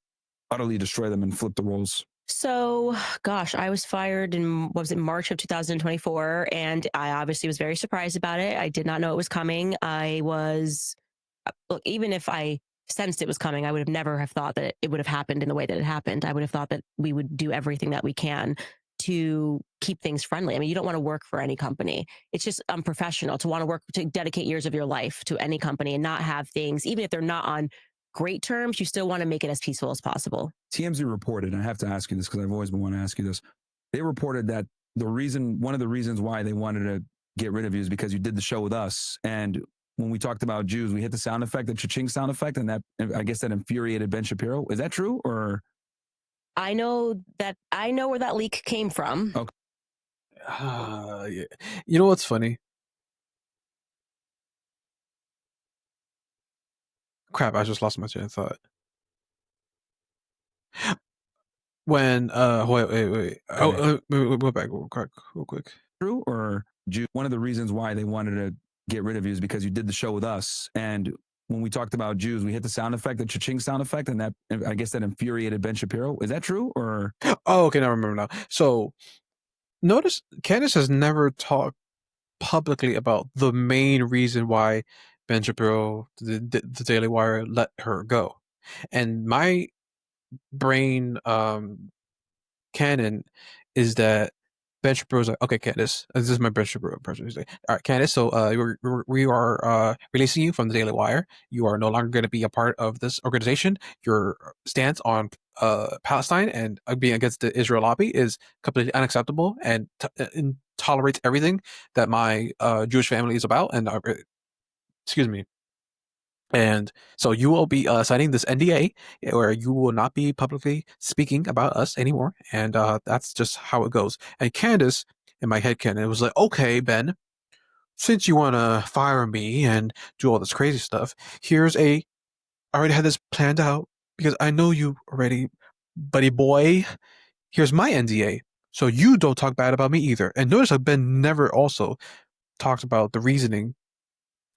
utterly destroy them and flip the roles? So, gosh, I was fired in, what was it, March of 2024, and I obviously was very surprised about it. I did not know it was coming. I was, look, even if I sensed it was coming, I would have never have thought that it would have happened in the way that it happened. I would have thought that we would do everything that we can to keep things friendly. I mean, you don't want to work for any company. It's just unprofessional to want to work, to dedicate years of your life to any company and not have things, even if they're not on great terms, you still want to make it as peaceful as possible. TMZ reported, and I have to ask you this because I've always been wanting to ask you this. They reported that one of the reasons why they wanted to get rid of you is because you did the show with us. And when we talked about Jews, we hit the sound effect, the cha-ching sound effect, and that, I guess that infuriated Ben Shapiro. Is that true? Or I know where that leak came from. Okay. Yeah. You know what's funny? Crap, I just lost my train of thought. When wait. Go back real quick. True or Jew? One of the reasons why they wanted to get rid of you is because you did the show with us. And when we talked about Jews, we hit the sound effect, the cha-ching sound effect, and that, I guess that infuriated Ben Shapiro. Is that true? Or oh, okay, now I remember now. So notice Candace has never talked publicly about the main reason why Ben Shapiro, the Daily Wire, let her go. And my brain canon is that Ben Shapiro was like, okay, Candace, this is my Ben Shapiro impression. He's like, all right, Candace, so we are releasing you from the Daily Wire. You are no longer going to be a part of this organization. Your stance on Palestine and being against the Israel lobby is completely unacceptable and tolerates everything that my Jewish family is about. And excuse me. And so you will be signing this NDA where you will not be publicly speaking about us anymore. And that's just how it goes. And Candace, in my head canon, it was like, okay, Ben, since you want to fire me and do all this crazy stuff, I already had this planned out because I know you already, buddy boy. Here's my NDA. So you don't talk bad about me either. And notice how Ben never also talked about the reasoning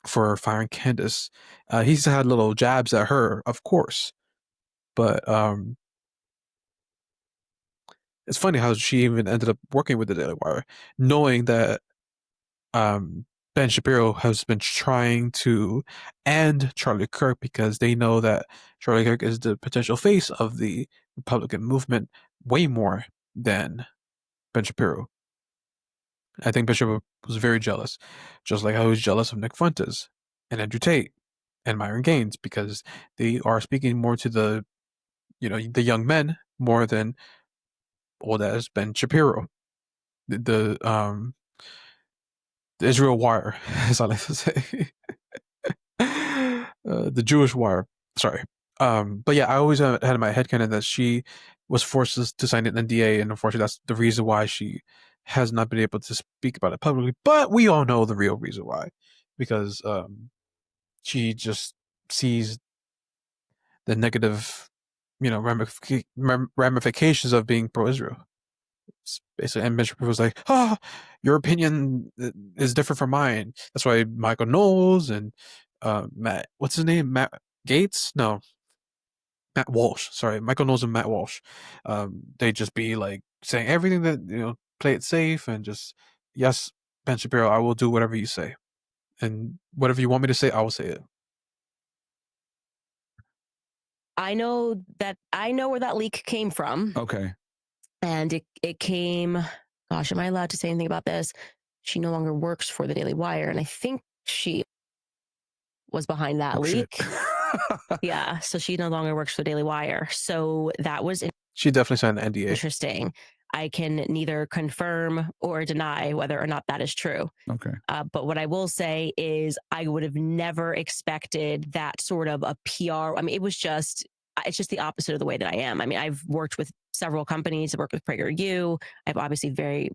for firing Candace. He's had little jabs at her, of course, but it's funny how she even ended up working with the Daily Wire, knowing that Ben Shapiro has been trying to end Charlie Kirk because they know that Charlie Kirk is the potential face of the Republican movement way more than Ben Shapiro. I think Ben Shapiro was very jealous, just like how he was jealous of Nick Fuentes and Andrew Tate and Myron Gaines, because they are speaking more to the young men more than old as Ben Shapiro. The Israel Wire, as I like to say. The Jewish Wire. Sorry. But yeah, I always had in my headcanon that she was forced to sign an NDA, and unfortunately that's the reason why she has not been able to speak about it publicly. But we all know the real reason why. Because she just sees the negative, ramifications of being pro-Israel. Basically, and Bishop was like, your opinion is different from mine. That's why Michael Knowles and Matt, what's his name? Matt Gates? No, Matt Walsh. Sorry, Michael Knowles and Matt Walsh. They just be like saying everything that, play it safe and just, yes, Ben Shapiro, I will do whatever you say. And whatever you want me to say, I will say it. I know where that leak came from. Okay. And it came, gosh, am I allowed to say anything about this? She no longer works for the Daily Wire. And I think she was behind that leak. Yeah. So she no longer works for the Daily Wire. So that was she definitely signed an NDA. Interesting. I can neither confirm or deny whether or not that is true. Okay. But what I will say is I would have never expected that sort of a PR. I mean, it's just the opposite of the way that I am. I mean, I've worked with several companies. I've worked with PragerU. I have obviously a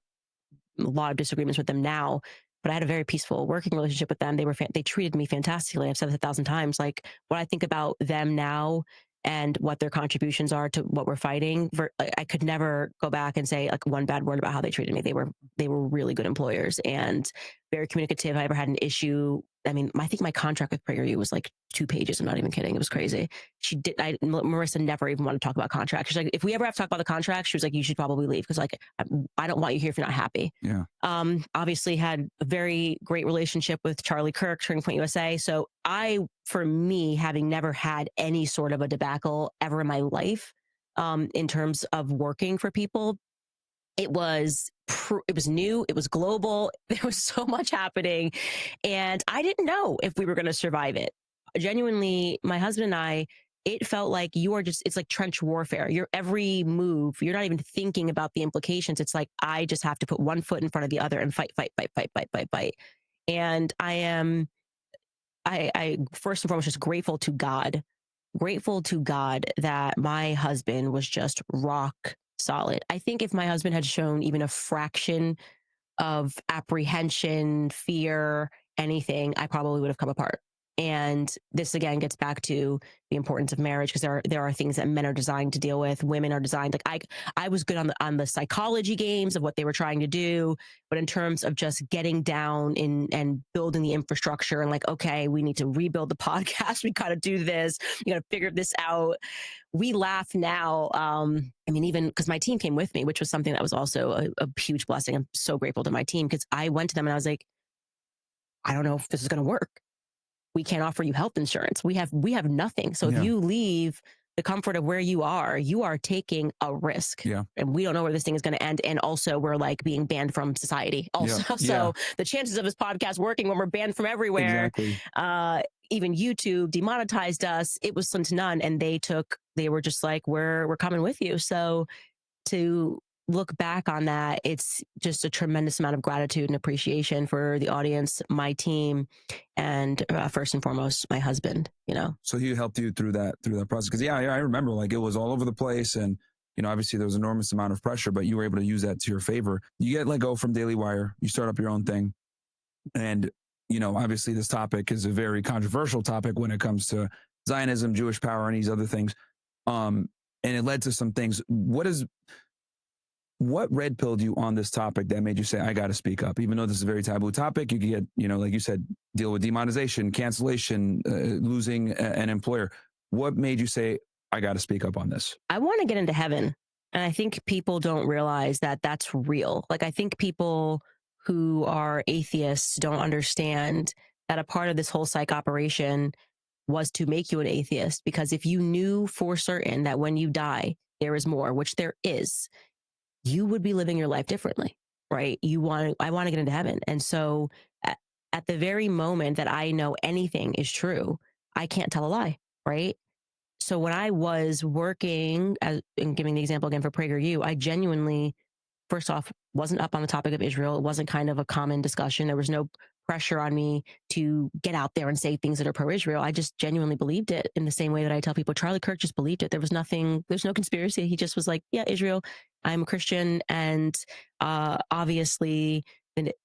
lot of disagreements with them now, but I had a very peaceful working relationship with them. They treated me fantastically. I've said it 1,000 times. Like, what I think about them now and what their contributions are to what we're fighting, I could never go back and say like one bad word about how they treated me. They were really good employers and very communicative. I ever had an issue. I mean, I think my contract with PragerU was like 2 pages. I'm not even kidding. It was crazy. Marissa never even wanted to talk about contracts. She's like, if we ever have to talk about the contract, she was like, you should probably leave because like I don't want you here if you're not happy. Yeah. Obviously had a very great relationship with Charlie Kirk, Turning Point USA. So for me, having never had any sort of a debacle ever in my life, in terms of working for people, it was new, it was global, there was so much happening, and I didn't know if we were going to survive it. Genuinely, my husband and I, it felt like it's like trench warfare. Your every move, you're not even thinking about the implications. It's like, I just have to put one foot in front of the other and fight. And I first and foremost just grateful to God that my husband was just rock solid. I think if my husband had shown even a fraction of apprehension, fear, anything, I probably would have come apart. And this again gets back to the importance of marriage, because there are things that men are designed to deal with. Women are designed, like I was good on the psychology games of what they were trying to do, but in terms of just getting down and building the infrastructure and like, okay, we need to rebuild the podcast. We got to do this. We got to figure this out. We laugh now. I mean, even because my team came with me, which was something that was also a huge blessing. I'm so grateful to my team, because I went to them and I was like, I don't know if this is going to work. We can't offer you health insurance. We have nothing. So if you leave, the comfort of where you are taking a risk. Yeah. And we don't know where this thing is going to end. And also we're like being banned from society also. Yeah. So the chances of this podcast working when we're banned from everywhere, exactly. Even YouTube demonetized us. It was slim to none. And they were just like, we're coming with you. So to look back on that, it's just a tremendous amount of gratitude and appreciation for the audience, my team, and first and foremost, my husband, you know. So he helped you through that process. Cause yeah, I remember like it was all over the place, and, you know, obviously there was an enormous amount of pressure, but you were able to use that to your favor. You get let go from Daily Wire, you start up your own thing. And, you know, obviously this topic is a very controversial topic when it comes to Zionism, Jewish power, and these other things. And it led to some things. What red pilled you on this topic that made you say, I got to speak up? Even though this is a very taboo topic, you could get, you know, like you said, deal with demonetization, cancellation, losing an employer. What made you say, I got to speak up on this? I want to get into heaven. And I think people don't realize that that's real. Like, I think people who are atheists don't understand that a part of this whole psych operation was to make you an atheist. Because if you knew for certain that when you die, there is more, which there is, you would be living your life differently, right? I want to get into heaven. And so at the very moment that I know anything is true, I can't tell a lie, right? So when I was working, and giving the example again for PragerU, I genuinely, first off, wasn't up on the topic of Israel. It wasn't kind of a common discussion. There was no pressure on me to get out there and say things that are pro-Israel. I just genuinely believed it, in the same way that I tell people Charlie Kirk just believed it. There's no conspiracy. He just was like, yeah, Israel, I'm a Christian. And obviously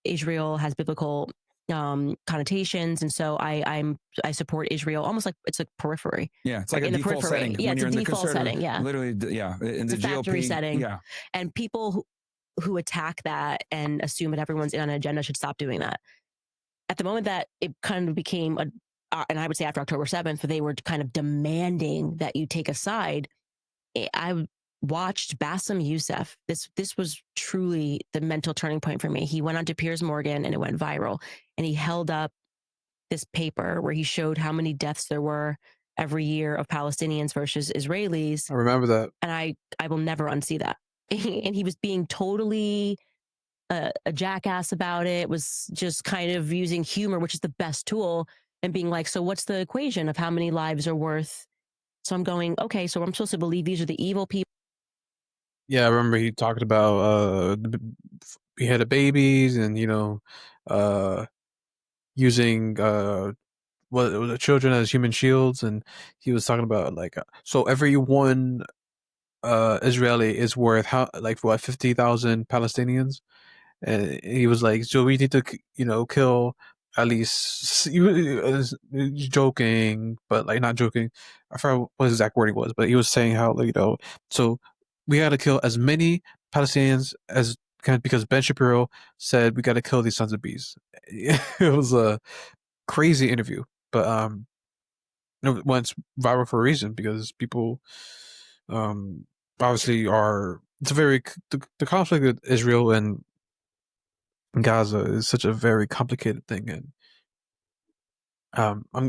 Israel has biblical connotations, and so I support Israel, almost like it's a periphery. Yeah, it's like a default setting. Yeah, it's a default setting. Yeah, literally, yeah, in the factory GOP setting. Yeah, and people who attack that and assume that everyone's in on an agenda should stop doing that. At the moment that it kind of became and I would say after October 7th, they were kind of demanding that you take a side. I watched Bassem Youssef. This was truly the mental turning point for me. He went on to Piers Morgan and it went viral. And he held up this paper where he showed how many deaths there were every year of Palestinians versus Israelis. I remember that. And I will never unsee that. And he was being totally a jackass about it. It was just kind of using humor, which is the best tool, and being like, so what's the equation of how many lives are worth? So I'm going, okay, so I'm supposed to believe these are the evil people. Yeah, I remember he talked about he had babies, and using what children as human shields, and he was talking about like so every one Israeli is worth like what 50,000 Palestinians, and he was like, so we need to kill at least, he was joking, but like not joking. I forgot what his exact wording was, but he was saying how so we got to kill as many Palestinians as because Ben Shapiro said we got to kill these sons of bees. It was a crazy interview, but it went viral for a reason, because people obviously it's a very the conflict with Israel and Gaza is such a very complicated thing, and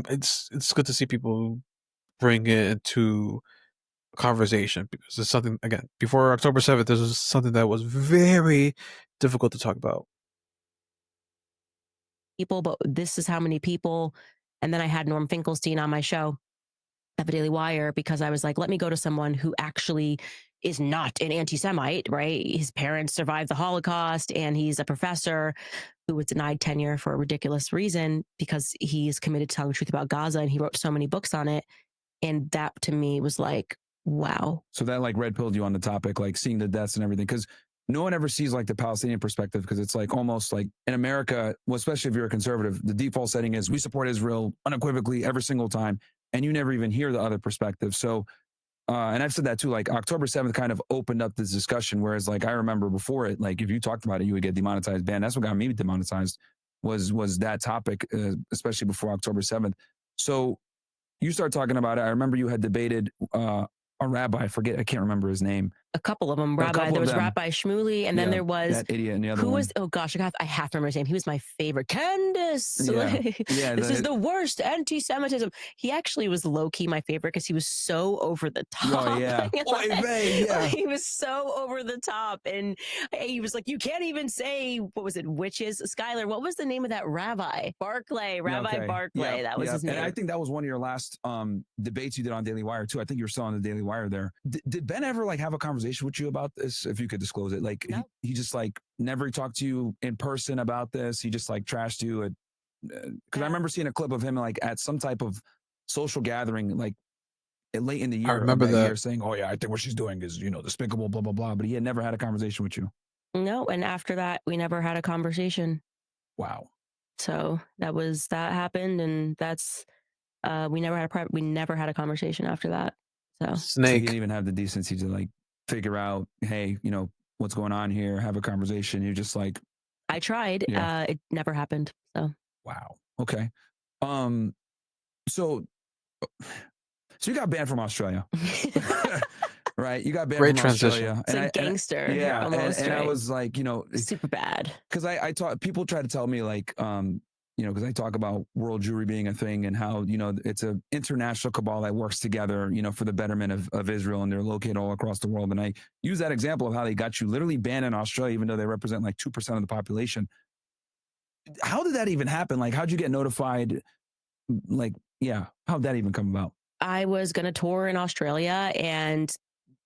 it's good to see people bring it into conversation, because it's something, again, before October 7th, this was something that was very difficult to talk about. People, but this is how many people. And then I had Norm Finkelstein on my show at the Daily Wire, because I was like, let me go to someone who actually is not an anti-Semite, right? His parents survived the Holocaust, and he's a professor who was denied tenure for a ridiculous reason because he is committed to telling the truth about Gaza, and he wrote so many books on it. And that to me was like, wow. So that like red pilled you on the topic, like seeing the deaths and everything, because no one ever sees like the Palestinian perspective, because it's like almost like in America, well, especially if you're a conservative, the default setting is we support Israel unequivocally every single time, and you never even hear the other perspective. So, and I've said that too, like October 7th kind of opened up this discussion, whereas like I remember before it, like if you talked about it, you would get demonetized, banned. That's what got me demonetized was that topic, especially before October 7th. So you start talking about it. I remember you had debated a rabbi, I can't remember his name, A couple of them. There was Rabbi Shmuley, and then there was that idiot and the other who one. was, oh gosh, I have to remember his name. He was my favorite. Candace. Yeah. This is the worst anti-Semitism. He actually was low-key my favorite because he was so over the top. Oh, yeah. He was so over the top. And he was like, you can't even say, what was it, witches? Skylar, what was the name of that rabbi? Barclay. Barclay. That was his name. And I think that was one of your last debates you did on Daily Wire, too. I think you were still on the Daily Wire there. Did Ben ever like have a conversation with you about this, if you could disclose it? Like, no. he just like never talked to you in person about this. He just like trashed you. Because I remember seeing a clip of him like at some type of social gathering, like late in the year. I remember that year saying, "Oh yeah, I think what she's doing is, despicable, blah blah blah." But he had never had a conversation with you. No, and after that, we never had a conversation. Wow. So that happened, and that's we never had a conversation after that. So he didn't even have the decency to like figure out, hey, what's going on here, have a conversation. You're just like, I tried. Yeah. It never happened. So wow. Okay. So you got banned from Australia. Right, you got banned Great from transition. Australia. It's a gangster. And I was like, super bad. Because I people try to tell me like, because I talk about world Jewry being a thing and how, it's an international cabal that works together, for the betterment of Israel, and they're located all across the world. And I use that example of how they got you literally banned in Australia, even though they represent like 2% of the population. How did that even happen? Like, how'd you get notified? Like, how'd that even come about? I was going to tour in Australia, and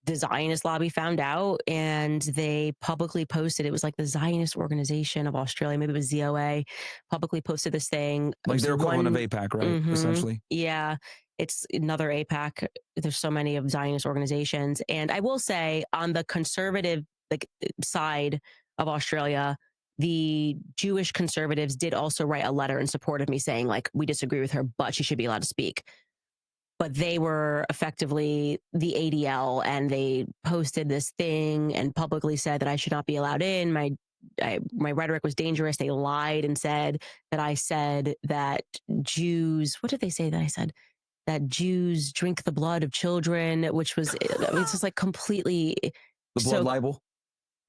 the Zionist lobby found out, and they publicly posted. It was like the Zionist Organization of Australia, maybe it was ZOA, publicly posted this thing. Like their equivalent of APAC, right? Mm-hmm. Essentially. Yeah. It's another APAC. There's so many of Zionist organizations. And I will say, on the conservative side of Australia, the Jewish conservatives did also write a letter in support of me saying, like, we disagree with her, but she should be allowed to speak. But they were effectively the ADL, and they posted this thing and publicly said that I should not be allowed in. My rhetoric was dangerous. They lied and said that I said that Jews, what did they say that I said? That Jews drink the blood of children, which was, it's just like completely. The blood libel?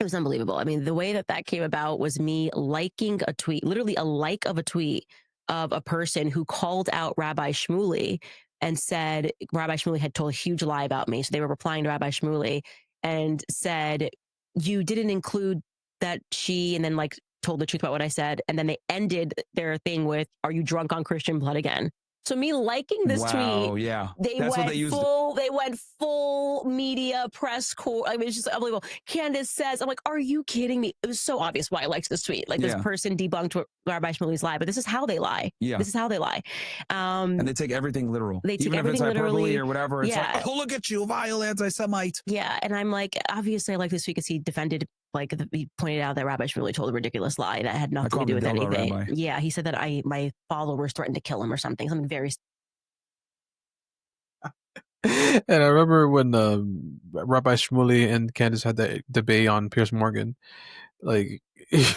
It was unbelievable. I mean, the way that came about was me liking a tweet, literally a like of a tweet of a person who called out Rabbi Shmuley and said Rabbi Shmuley had told a huge lie about me. So they were replying to Rabbi Shmuley and said, you didn't include that she, and then like told the truth about what I said. And then they ended their thing with, are you drunk on Christian blood again? So me liking this tweet, yeah. They went full media press corps. I mean, it's just unbelievable. Candace says, I'm like, are you kidding me? It was so obvious why I liked this tweet. Like, this person debunked Rabbi Shmuley's lie, but this is how they lie. Yeah. This is how they lie. And they take everything literal. They take Even everything if it's hyperbole literally, or whatever. It's like, oh, look at you, vile anti-Semite. Yeah. And I'm like, obviously I like this tweet because he defended, like, he pointed out that Rabbi Shmuley told a ridiculous lie that had nothing to do with anything. Rabbi. Yeah. He said that my followers threatened to kill him or something very. And I remember when Rabbi Shmuley and Candace had that debate on Piers Morgan, like it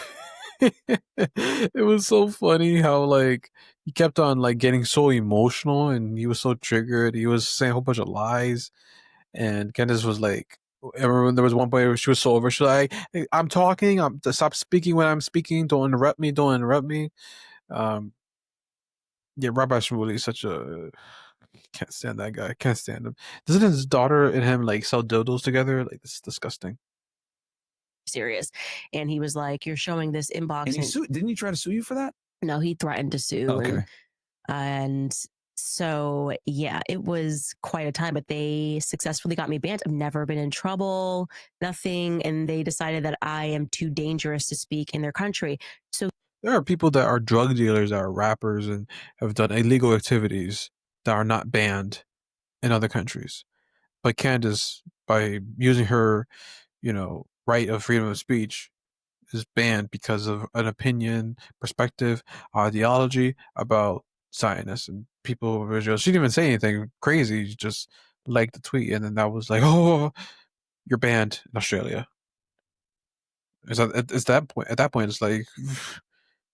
was so funny how like he kept on like getting so emotional, and he was so triggered. He was saying a whole bunch of lies, and Candace was like, I remember there was one point where she was so over. She's like, hey, I'm talking. Stop speaking when I'm speaking. Don't interrupt me. Don't interrupt me. Yeah, Rabbi Shmuley is such a... Can't stand that guy. Can't stand him. Doesn't his daughter and him like sell dildos together? Like, this is disgusting. Serious. And he was like, you're showing this inbox. And didn't he try to sue you for that? No, he threatened to sue. Okay. And so, yeah, it was quite a time, but they successfully got me banned. I've never been in trouble, nothing. And they decided that I am too dangerous to speak in their country. So there are people that are drug dealers, that are rappers, and have done illegal activities that are not banned in other countries. But Candace, by using her, right of freedom of speech, is banned because of an opinion, perspective, ideology about Zionists and people of Israel. She didn't even say anything crazy. She just liked the tweet, and then that was like, oh, you're banned in Australia. At that point, it's like,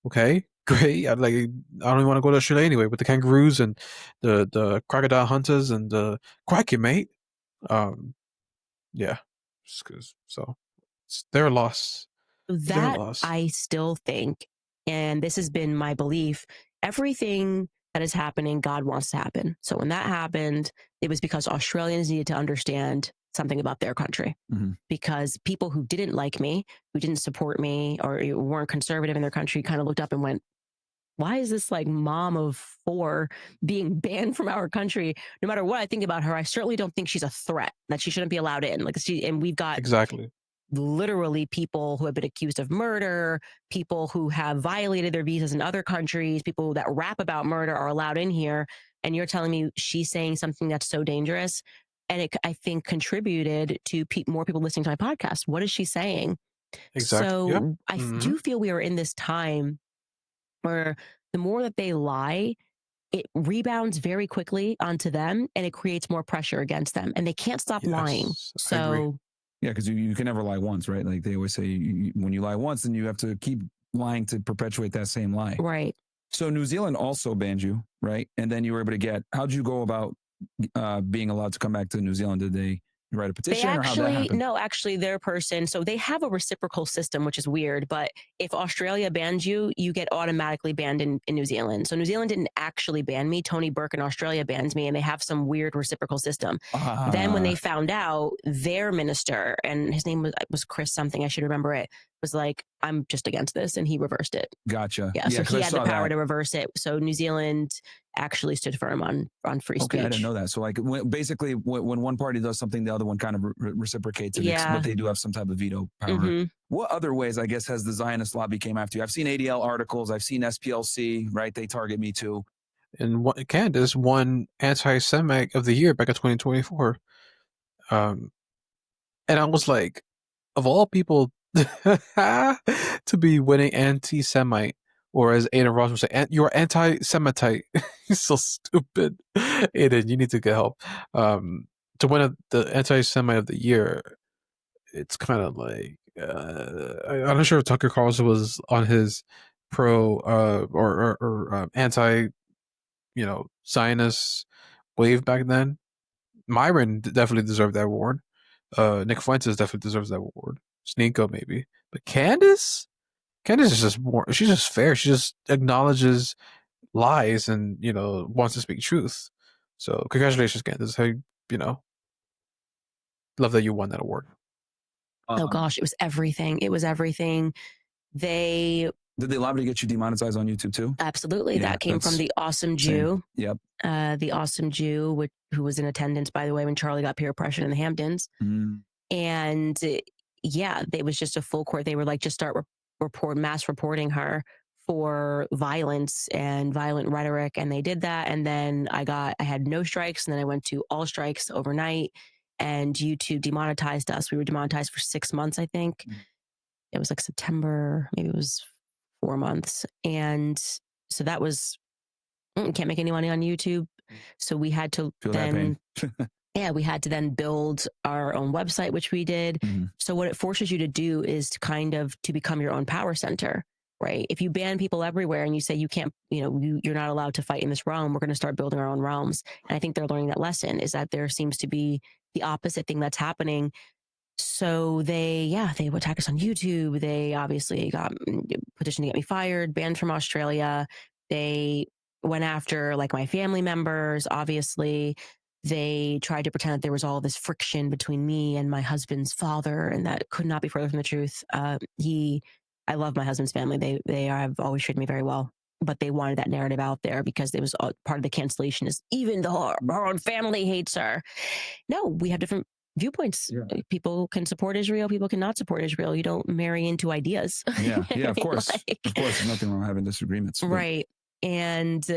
okay, great. I don't even want to go to Australia anyway, with the kangaroos and the crocodile hunters and the crikey, mate. Yeah. So it's their loss. Their That loss. I still think, and this has been my belief, everything that is happening, God wants to happen. So when that happened, it was because Australians needed to understand something about their country. Mm-hmm. Because people who didn't like me, who didn't support me, or weren't conservative in their country kind of looked up and went, why is this like mom of 4 being banned from our country? No matter what I think about her, I certainly don't think she's a threat, that she shouldn't be allowed in. Like and we've got exactly literally people who have been accused of murder, people who have violated their visas in other countries, people that rap about murder are allowed in here. And you're telling me she's saying something that's so dangerous. And it, I think, contributed to more people listening to my podcast. What is she saying? exactly. So Yep. I do feel we are in this time where the more that they lie, it rebounds very quickly onto them and it creates more pressure against them. And they can't stop lying. So yeah, because you can never lie once, right? Like they always say, when you lie once, then you have to keep lying to perpetuate that same lie. Right. So New Zealand also banned you, right? And then you were able to how'd you go about being allowed to come back to New Zealand? Did they write a petition or how'd that happen? No, actually their person, so they have a reciprocal system, which is weird, but if Australia bans you, you get automatically banned in New Zealand. So New Zealand didn't actually ban me. Tony Burke in Australia bans me, and they have some weird reciprocal system. Then when they found out, their minister, and his name was Chris something, I should remember it, was like, I'm just against this, and he reversed it. Gotcha. Yeah, so he had the power to reverse it. So New Zealand actually stood firm on free speech. Okay, I didn't know that. So like basically when one party does something, the other one kind of reciprocates it, but they do have some type of veto power. Mm-hmm. What other ways, I guess, has the Zionist lobby came after you? I've seen ADL articles. I've seen SPLC, right? They target me too. And Candace won Anti-Semite of the Year back in 2024. And I was like, of all people to be winning anti-Semite, or as Aiden Ross would say, you're anti-Semitite. He's so stupid. Aiden, you need to get help. To win the anti-Semite of the Year, it's kind of like, I'm not sure if Tucker Carlson was on his pro or anti, Zionist wave back then. Myron definitely deserved that award. Nick Fuentes definitely deserves that award. Sneeko maybe, but Candace is just more. She's just fair. She just acknowledges lies and wants to speak truth. So congratulations, Candace. Love that you won that award. Oh gosh, it was everything. It was everything. Did they lobby to get you demonetized on YouTube too? Absolutely. Yeah, that came from the Awesome Jew. Yep. The Awesome Jew, who was in attendance, by the way, when Charlie got peer pressured in the Hamptons. Mm. And yeah, it was just a full court. They were like, just start mass reporting her for violence and violent rhetoric. And they did that. And then I had no strikes. And then I went to all strikes overnight, and YouTube demonetized us. We were demonetized for 6 months, I think. Mm. It was like September, maybe it was 4 months. And so that was, can't make any money on YouTube. So we had to we had to then build our own website, which we did. Mm-hmm. So what it forces you to do is to become your own power center, right? If you ban people everywhere and you say you can't, you're not allowed to fight in this realm, we're going to start building our own realms. And I think they're learning that lesson, is that there seems to be the opposite thing that's happening. So they would attack us on YouTube. They obviously got petitioned to get me fired, banned from Australia. They went after like my family members. Obviously, they tried to pretend that there was all this friction between me and my husband's father, and that could not be further from the truth. I love my husband's family. They have always treated me very well, but they wanted that narrative out there because it was part of the cancellation. Is even though her own family hates her. No, we have different viewpoints. Yeah. People can support Israel. People cannot support Israel. You don't marry into ideas. Yeah, of course. Of course, there's nothing wrong with having disagreements. But. Right. And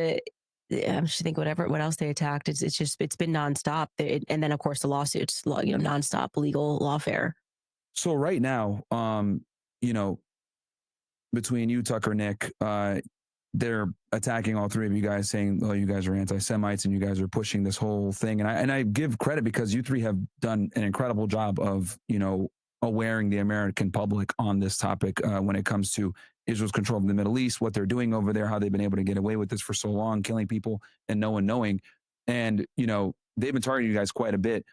I'm just thinking what else they attacked. It's been nonstop. And then of course the lawsuits, nonstop legal lawfare. So right now, between you, Tucker, Nick, they're attacking all three of you guys, saying, "Oh, you guys are anti-Semites and you guys are pushing this whole thing." And I give credit because you three have done an incredible job of, awareing the American public on this topic when it comes to Israel's control of the Middle East, what they're doing over there, how they've been able to get away with this for so long, killing people and no one knowing. And they've been targeting you guys quite a bit.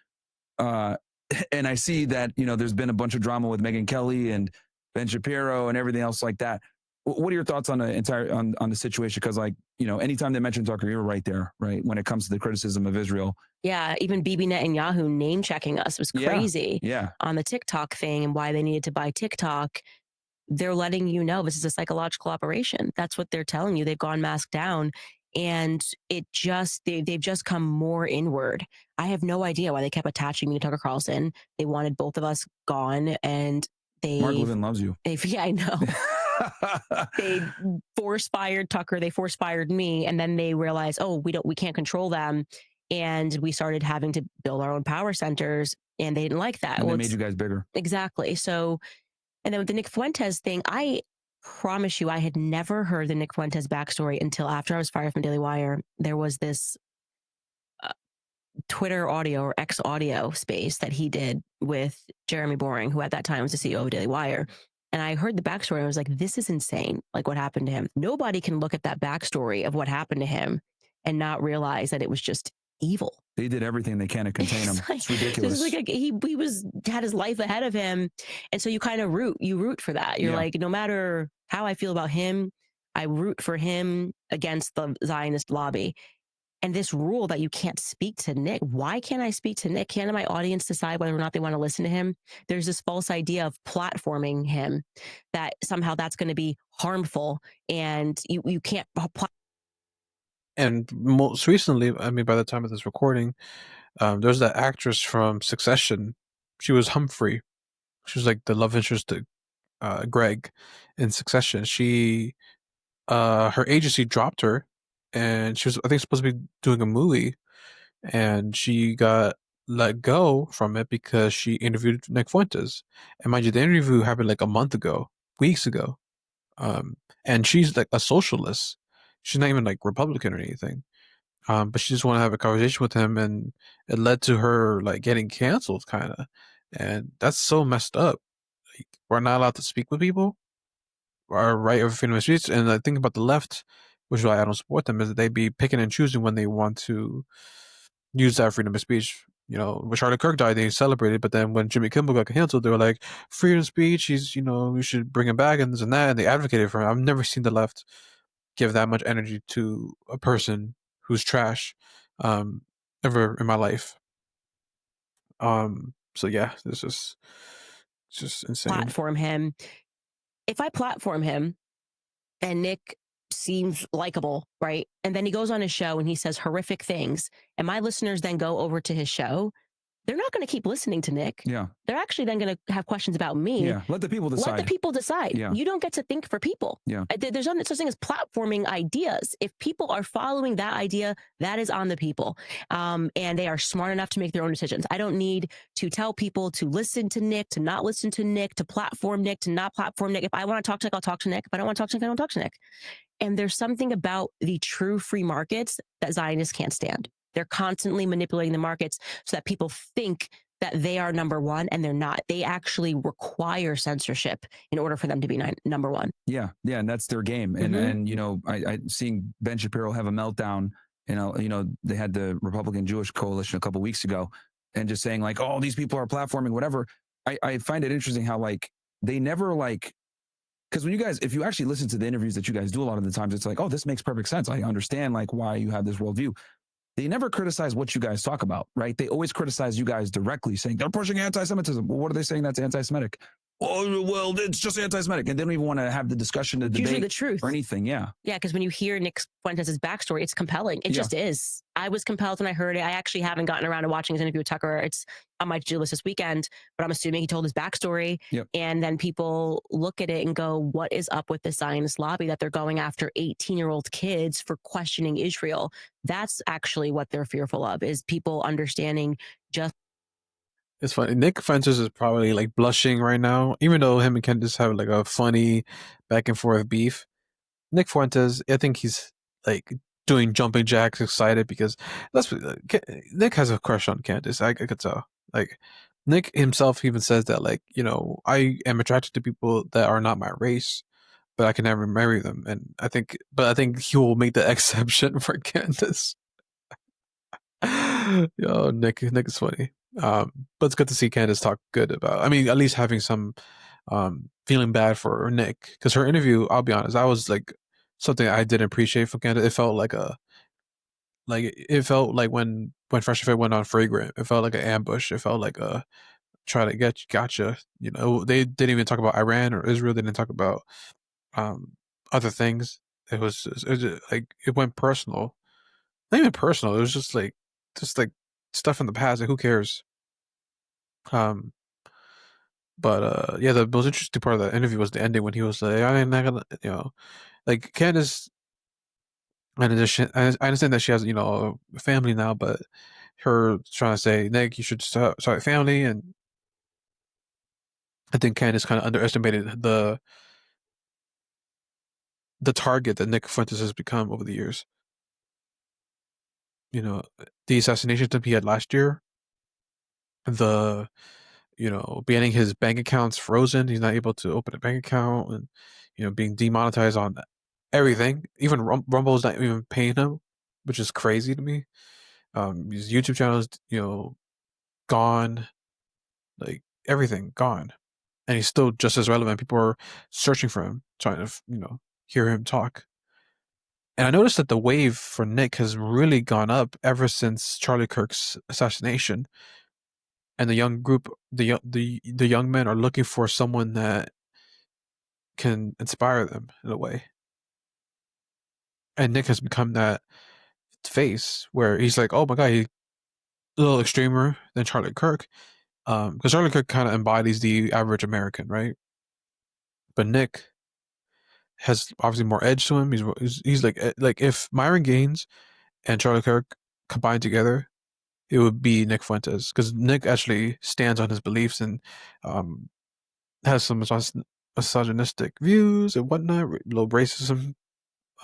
and I see that, you know, there's been a bunch of drama with Megyn Kelly and Ben Shapiro and everything else like that. What are your thoughts on the entire on the situation? Because, like, you know, anytime they mention Tucker, you're right there, right? When it comes to the criticism of Israel. Yeah, even Bibi Netanyahu name checking us was crazy. Yeah. On the TikTok thing and why they needed to buy TikTok. They're letting you know this is a psychological operation. That's what they're telling you. They've gone masked down, and it just they've just come more inward. I have no idea why they kept attaching me to Tucker Carlson. They wanted both of us gone, and Mark Levin loves you. Yeah, I know. They force fired Tucker. They force fired me, and then they realized, oh, we can't control them, and we started having to build our own power centers, and they didn't like that. And they made you guys bigger. Exactly. So. And then with the Nick Fuentes thing, I promise you, I had never heard the Nick Fuentes backstory until after I was fired from Daily Wire. There was this Twitter audio or X audio space that he did with Jeremy Boring, who at that time was the CEO of Daily Wire. And I heard the backstory. And I was like, this is insane. Like, what happened to him? Nobody can look at that backstory of what happened to him and not realize that it was just evil. They did everything they can to contain him. It's ridiculous. It's like he had his life ahead of him, and so you kind of root for that. You're like, no matter how I feel about him, I root for him against the Zionist lobby. And this rule that you can't speak to Nick, why can't I speak to Nick? Can't my audience decide whether or not they want to listen to him? There's this false idea of platforming him, that somehow that's going to be harmful, and you can't. And most recently, I mean, by the time of this recording, there's that actress from Succession. She was Humphrey. She was like the love interest to Greg in Succession. She, her agency dropped her, and she was, I think, supposed to be doing a movie, and she got let go from it because she interviewed Nick Fuentes. And mind you, the interview happened like a month ago, weeks ago. And she's like a socialist. She's not even like Republican or anything. But she just wanted to have a conversation with him, and it led to her like getting canceled, kind of. And that's so messed up. Like, we're not allowed to speak with people. Our right of freedom of speech. And I think about the left, which is why I don't support them, is that they be picking and choosing when they want to use that freedom of speech. You know, when Charlie Kirk died, they celebrated, but then when Jimmy Kimmel got canceled, they were like, freedom of speech, he's, you know, we should bring him back and this and that, and they advocated for him. I've never seen the left give that much energy to a person who's trash, ever in my life. So yeah, this is just insane. Platform him. If I platform him and Nick seems likable, right? And then he goes on his show and he says horrific things, and my listeners then go over to his show, they're not going to keep listening to Nick. Yeah. They're actually then going to have questions about me. Yeah. Let the people decide. Let the people decide. Yeah. You don't get to think for people. Yeah. There's no such thing as platforming ideas. If people are following that idea, that is on the people. And they are smart enough to make their own decisions. I don't need to tell people to listen to Nick, to not listen to Nick, to platform Nick, to not platform Nick. If I want to talk to Nick, I'll talk to Nick. If I don't want to talk to Nick, I don't talk to Nick. And there's something about the true free markets that Zionists can't stand. They're constantly manipulating the markets so that people think that they are number one, and they're not. They actually require censorship in order for them to be number one. Yeah, yeah, and that's their game. And and you know, I seeing Ben Shapiro have a meltdown. You know, they had the Republican Jewish coalition a couple of weeks ago, and just saying like, oh, these people are platforming whatever. I find it interesting how like they never like, because when you guys, if you actually listen to the interviews that you guys do a lot of the times, it's like, oh, this makes perfect sense. I understand like why you have this worldview. They never criticize what you guys talk about, right? They always criticize you guys directly, saying they're pushing anti-Semitism. Well, what are they saying that's anti-Semitic? Oh, well, it's just anti-Semitic. And they don't even want to have the discussion, the debate, usually the truth or anything. Yeah. Yeah, because when you hear Nick Fuentes' backstory, it's compelling. It just is. I was compelled when I heard it. I actually haven't gotten around to watching his interview with Tucker. It's on my to-do list this weekend, but I'm assuming he told his backstory. Yep. And then people look at it and go, what is up with the Zionist lobby that they're going after 18-year-old kids for questioning Israel? That's actually what they're fearful of, is people understanding just. It's funny. Nick Fuentes is probably like blushing right now, even though him and Candace have like a funny back and forth beef. Nick Fuentes, I think he's like doing jumping jacks, excited because Nick has a crush on Candace. I could tell. Like Nick himself even says that, like, you know, I am attracted to people that are not my race, but I can never marry them. And I think he will make the exception for Candace. Yo, Nick is funny. But it's good to see Candace talk good about. I mean, at least having some feeling bad for Nick, because her interview, I'll be honest, that was like something I didn't appreciate from Candace. It felt like when Fresh and Fit went on Fragrant, it felt like an ambush. It felt like a try to gotcha. You know, they didn't even talk about Iran or Israel. They didn't talk about other things. It was like it went personal. Not even personal. It was just like stuff in the past. Like, who cares? But yeah, the most interesting part of that interview was the ending when he was like, "I'm not gonna," like Candace. In addition, I understand that she has a family now, but her trying to say, Nick, you should start a family, and I think Candace kind of underestimated the target that Nick Fuentes has become over the years. The assassination attempt he had last year, the getting his bank accounts frozen. He's not able to open a bank account, and being demonetized on everything. Even Rumble's not even paying him, which is crazy to me. His YouTube channel is gone, like everything gone, and he's still just as relevant. People are searching for him, trying to hear him talk. And I noticed that the wave for Nick has really gone up ever since Charlie Kirk's assassination. And the young group, the young men are looking for someone that can inspire them in a way. And Nick has become that face where he's like, oh my god, he's a little extremer than Charlie Kirk, because Charlie Kirk kind of embodies the average American, right? But Nick has obviously more edge to him. He's like if Myron Gaines and Charlie Kirk combined together, it would be Nick Fuentes, because Nick actually stands on his beliefs and has some misogynistic views and whatnot, low racism.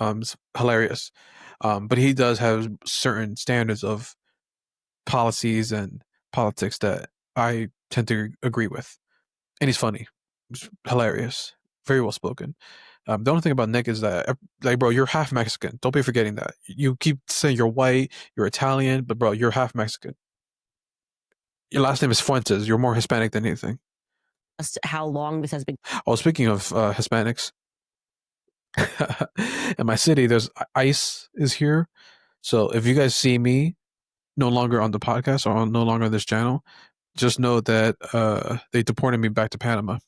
It's hilarious, but he does have certain standards of policies and politics that I tend to agree with, and he's funny, he's hilarious, very well spoken. The only thing about Nick is that, like, bro, you're half Mexican. Don't be forgetting that. You keep saying you're white, you're Italian, but bro, you're half Mexican. Your last name is Fuentes. You're more Hispanic than anything. How long this has been. Oh, speaking of Hispanics, in my city, there's ICE is here. So if you guys see me no longer on the podcast or no longer on this channel, just know that they deported me back to Panama.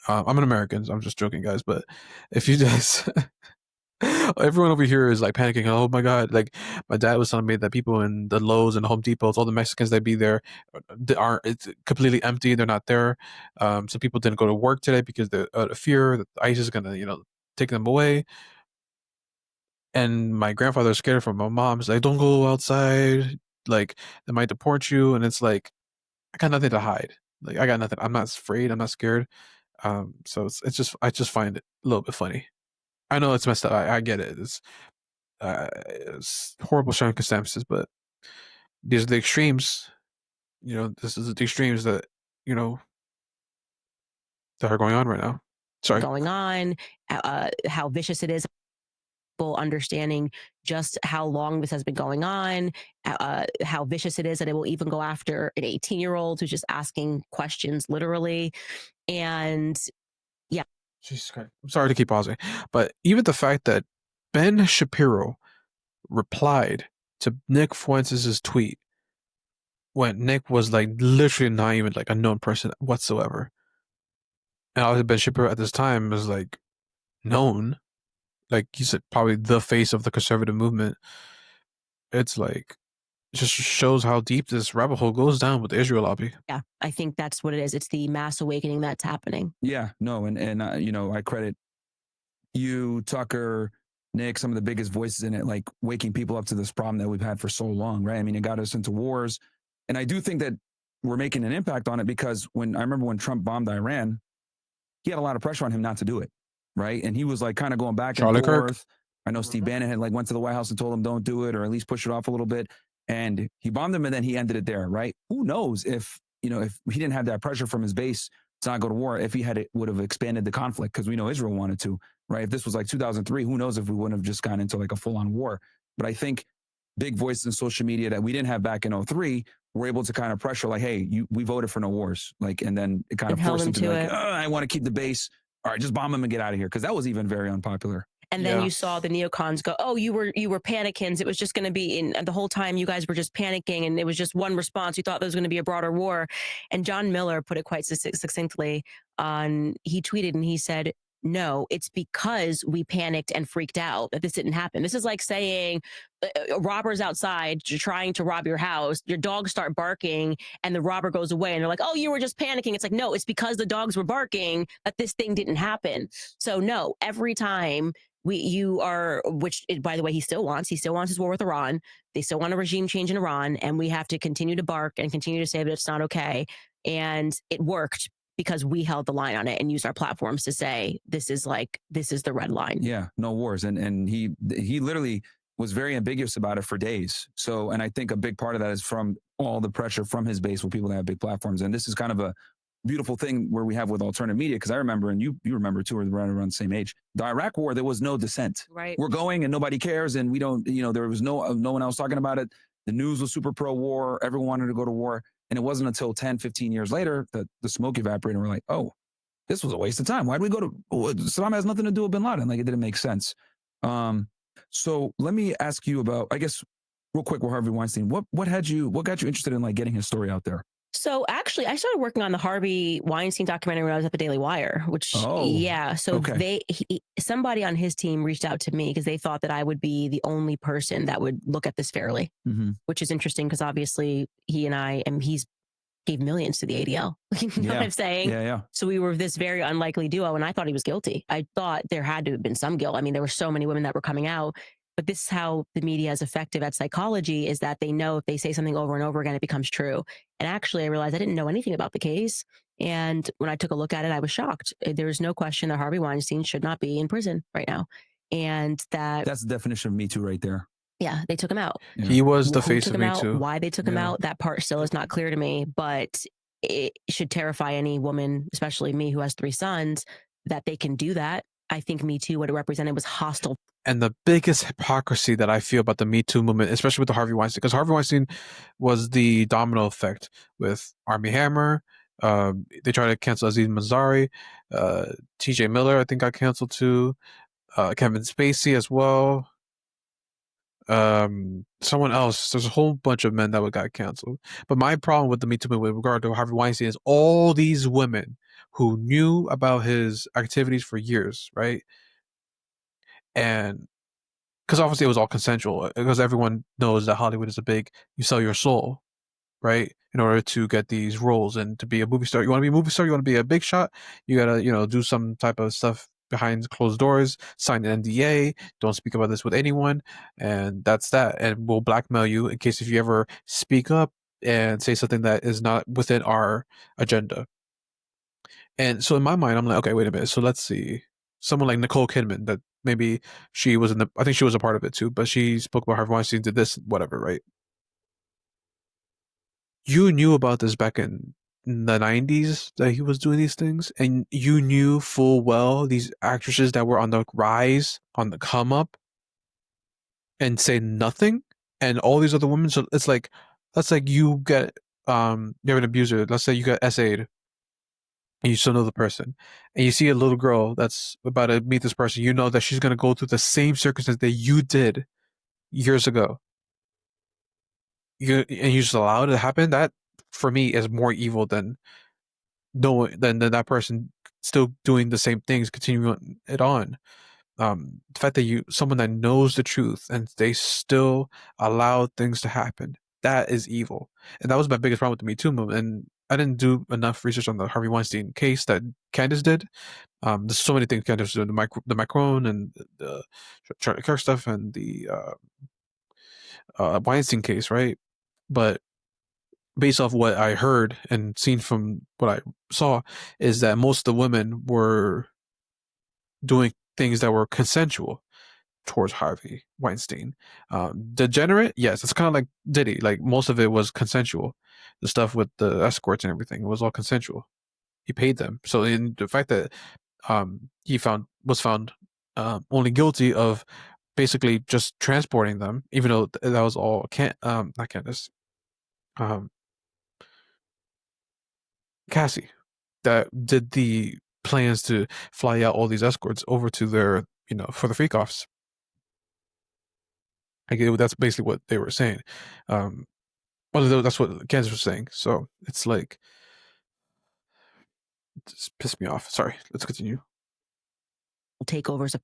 I'm an American. So I'm just joking, guys. But if you guys, everyone over here is like panicking. Oh my god! Like, my dad was telling me that people in the Lowe's and Home Depots, all the Mexicans that be there, it's completely empty. They're not there. So people didn't go to work today because they're out of fear that ICE is gonna take them away. And my grandfather's scared from my mom's like, don't go outside. Like, they might deport you. And it's like, I got nothing to hide. Like, I got nothing. I'm not afraid. I'm not scared. So I just find it a little bit funny. I know it's messed up. I get it. It's horrible circumstances, but these are the extremes. This is the extremes that that are going on right now. Sorry. Going on, how vicious it is. Understanding just how long this has been going on, how vicious it is that it will even go after an 18-year-old who's just asking questions, literally. And yeah. Jesus Christ. I'm sorry to keep pausing, but even the fact that Ben Shapiro replied to Nick Fuentes' tweet when Nick was like literally not even like a known person whatsoever. And obviously Ben Shapiro at this time was like known, like he's probably the face of the conservative movement. It's like, it just shows how deep this rabbit hole goes down with the Israel lobby. Yeah, I think that's what it is. It's the mass awakening that's happening. Yeah, no, and I credit you, Tucker, Nick, some of the biggest voices in it, like waking people up to this problem that we've had for so long, right? I mean, it got us into wars. And I do think that we're making an impact on it, because I remember when Trump bombed Iran, he had a lot of pressure on him not to do it, right? And he was like kind of going back Charlie and forth. Kirk. I know Steve Bannon had like went to the White House and told him don't do it, or at least push it off a little bit. And he bombed him, and then he ended it there, right? Who knows if he didn't have that pressure from his base to not go to war, if he had it, would have expanded the conflict, because we know Israel wanted to, right? If this was like 2003, who knows if we wouldn't have just gone into like a full-on war. But I think big voices in social media that we didn't have back in 2003 were able to kind of pressure, like, hey, we voted for no wars. Like, and then it kind of held forced him them to be to like, it. I want to keep the base. All right, just bomb them and get out of here. Cause that was even very unpopular. And then you saw the neocons go, oh, you were panicans. It was just going to be in the whole time you guys were just panicking, and it was just one response. You thought there was going to be a broader war. And John Miller put it quite succinctly he tweeted and he said, no, it's because we panicked and freaked out that this didn't happen. This is like saying robbers outside trying to rob your house, your dogs start barking and the robber goes away and they're like, oh, you were just panicking. It's like, no, it's because the dogs were barking that this thing didn't happen. So no, every time which by the way, he still wants his war with Iran. They still want a regime change in Iran, and we have to continue to bark and continue to say that it's not okay. And it worked because we held the line on it and used our platforms to say, this is the red line. Yeah, no wars. And he literally was very ambiguous about it for days. So, and I think a big part of that is from all the pressure from his base with people that have big platforms. And this is kind of a beautiful thing where we have with alternative media, because I remember, and you remember too, we're around the same age. The Iraq War, there was no dissent. Right. We're going and nobody cares, and we don't, there was no one else talking about it. The news was super pro-war. Everyone wanted to go to war. And it wasn't until 10, 15 years later that the smoke evaporated and we're like, oh, this was a waste of time. Why did we go to Saddam? Has nothing to do with bin Laden. Like, it didn't make sense. So let me ask you about, I guess, real quick with Harvey Weinstein. What got you interested in like getting his story out there? So actually, I started working on the Harvey Weinstein documentary when I was at the Daily Wire, which, So okay. Somebody on his team reached out to me because they thought that I would be the only person that would look at this fairly, which is interesting because obviously he's gave millions to the ADL. You know what I'm saying? Yeah. So we were this very unlikely duo, and I thought he was guilty. I thought there had to have been some guilt. I mean, there were so many women that were coming out. But this is how the media is effective at psychology, is that they know if they say something over and over again, it becomes true. And actually, I realized I didn't know anything about the case. And when I took a look at it, I was shocked. There's no question that Harvey Weinstein should not be in prison right now. And that's the definition of Me Too right there. Yeah, they took him out. Yeah. He was the face of Me Too. Why they took him out, that part still is not clear to me, but it should terrify any woman, especially me who has 3 sons, that they can do that. I think Me Too, what it represented was hostile. And the biggest hypocrisy that I feel about the Me Too movement, especially with the Harvey Weinstein, because Harvey Weinstein was the domino effect with Armie Hammer. They tried to cancel Aziz Ansari. TJ Miller, I think, got canceled too. Kevin Spacey as well. Someone else. There's a whole bunch of men that got canceled. But my problem with the Me Too movement with regard to Harvey Weinstein is all these women who knew about his activities for years, right? And because obviously it was all consensual, because everyone knows that Hollywood is you sell your soul, right? In order to get these roles and to be a movie star. You want to be a movie star, you want to be a big shot, you gotta, do some type of stuff behind closed doors, sign an NDA, don't speak about this with anyone, and that's that. And we'll blackmail you in case if you ever speak up and say something that is not within our agenda. And so in my mind, I'm like, okay, wait a minute. So let's see. Someone like Nicole Kidman, that maybe she was I think she was a part of it too, but she spoke about Harvey Weinstein, did this, whatever, right? You knew about this back in the 90s that he was doing these things, and you knew full well these actresses that were on the rise, on the come up, and say nothing, and all these other women. So it's like, that's like you get you're an abuser. Let's say you got SA'd, and you still know the person, and you see a little girl that's about to meet this person. You know that she's gonna go through the same circumstance that you did years ago. You just allow it to happen. That for me is more evil than than that person still doing the same things, continuing it on. The fact that someone that knows the truth and they still allow things to happen, that is evil. And that was my biggest problem with the Me Too movement. And I didn't do enough research on the Harvey Weinstein case that Candace did. There's so many things Candace did, the Macron and the Charlie Kirk stuff and the Weinstein case, right? But based off what I heard and seen from what I saw, is that most of the women were doing things that were consensual towards Harvey Weinstein. Degenerate, yes, it's kind of like Diddy. Like, most of it was consensual. The stuff with the escorts and everything was all consensual. He paid them. So in the fact that he was found only guilty of basically just transporting them, even though that was all not Candace. Cassie that did the plans to fly out all these escorts over to their, for the freak offs. That's basically what they were saying. Well, that's what Candace was saying. So it's like, it just pissed me off. Sorry, let's continue. Takeovers of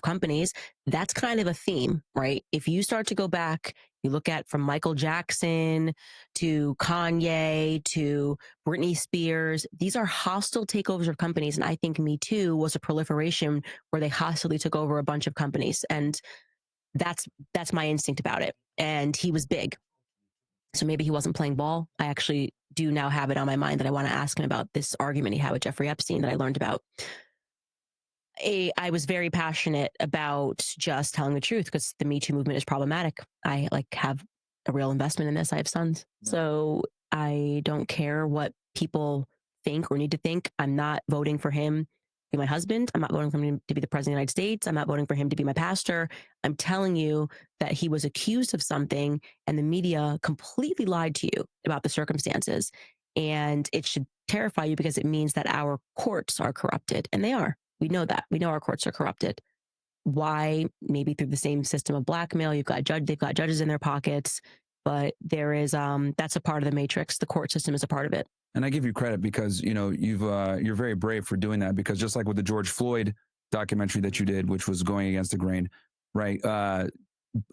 companies, that's kind of a theme, right? If you start to go back, you look at from Michael Jackson to Kanye to Britney Spears, these are hostile takeovers of companies. And I think Me Too was a proliferation where they hostilely took over a bunch of companies. And that's my instinct about it. And he was big. So maybe he wasn't playing ball. I actually do now have it on my mind that I want to ask him about this argument he had with Jeffrey Epstein that I learned about. I was very passionate about just telling the truth because the Me Too movement is problematic. I have a real investment in this. I have sons. Yeah. So I don't care what people think or need to think. I'm not voting for him to be my husband. I'm not voting for him to be the president of the United States. I'm not voting for him to be my pastor. I'm telling you that he was accused of something and the media completely lied to you about the circumstances. And it should terrify you because it means that our courts are corrupted, and they are. We know that. We know our courts are corrupted. Why? Maybe through the same system of blackmail. They've got judges in their pockets, but there is that's a part of the matrix. The court system is a part of it. And I give you credit because you're very brave for doing that, because just like with the George Floyd documentary that you did, which was going against the grain, right? A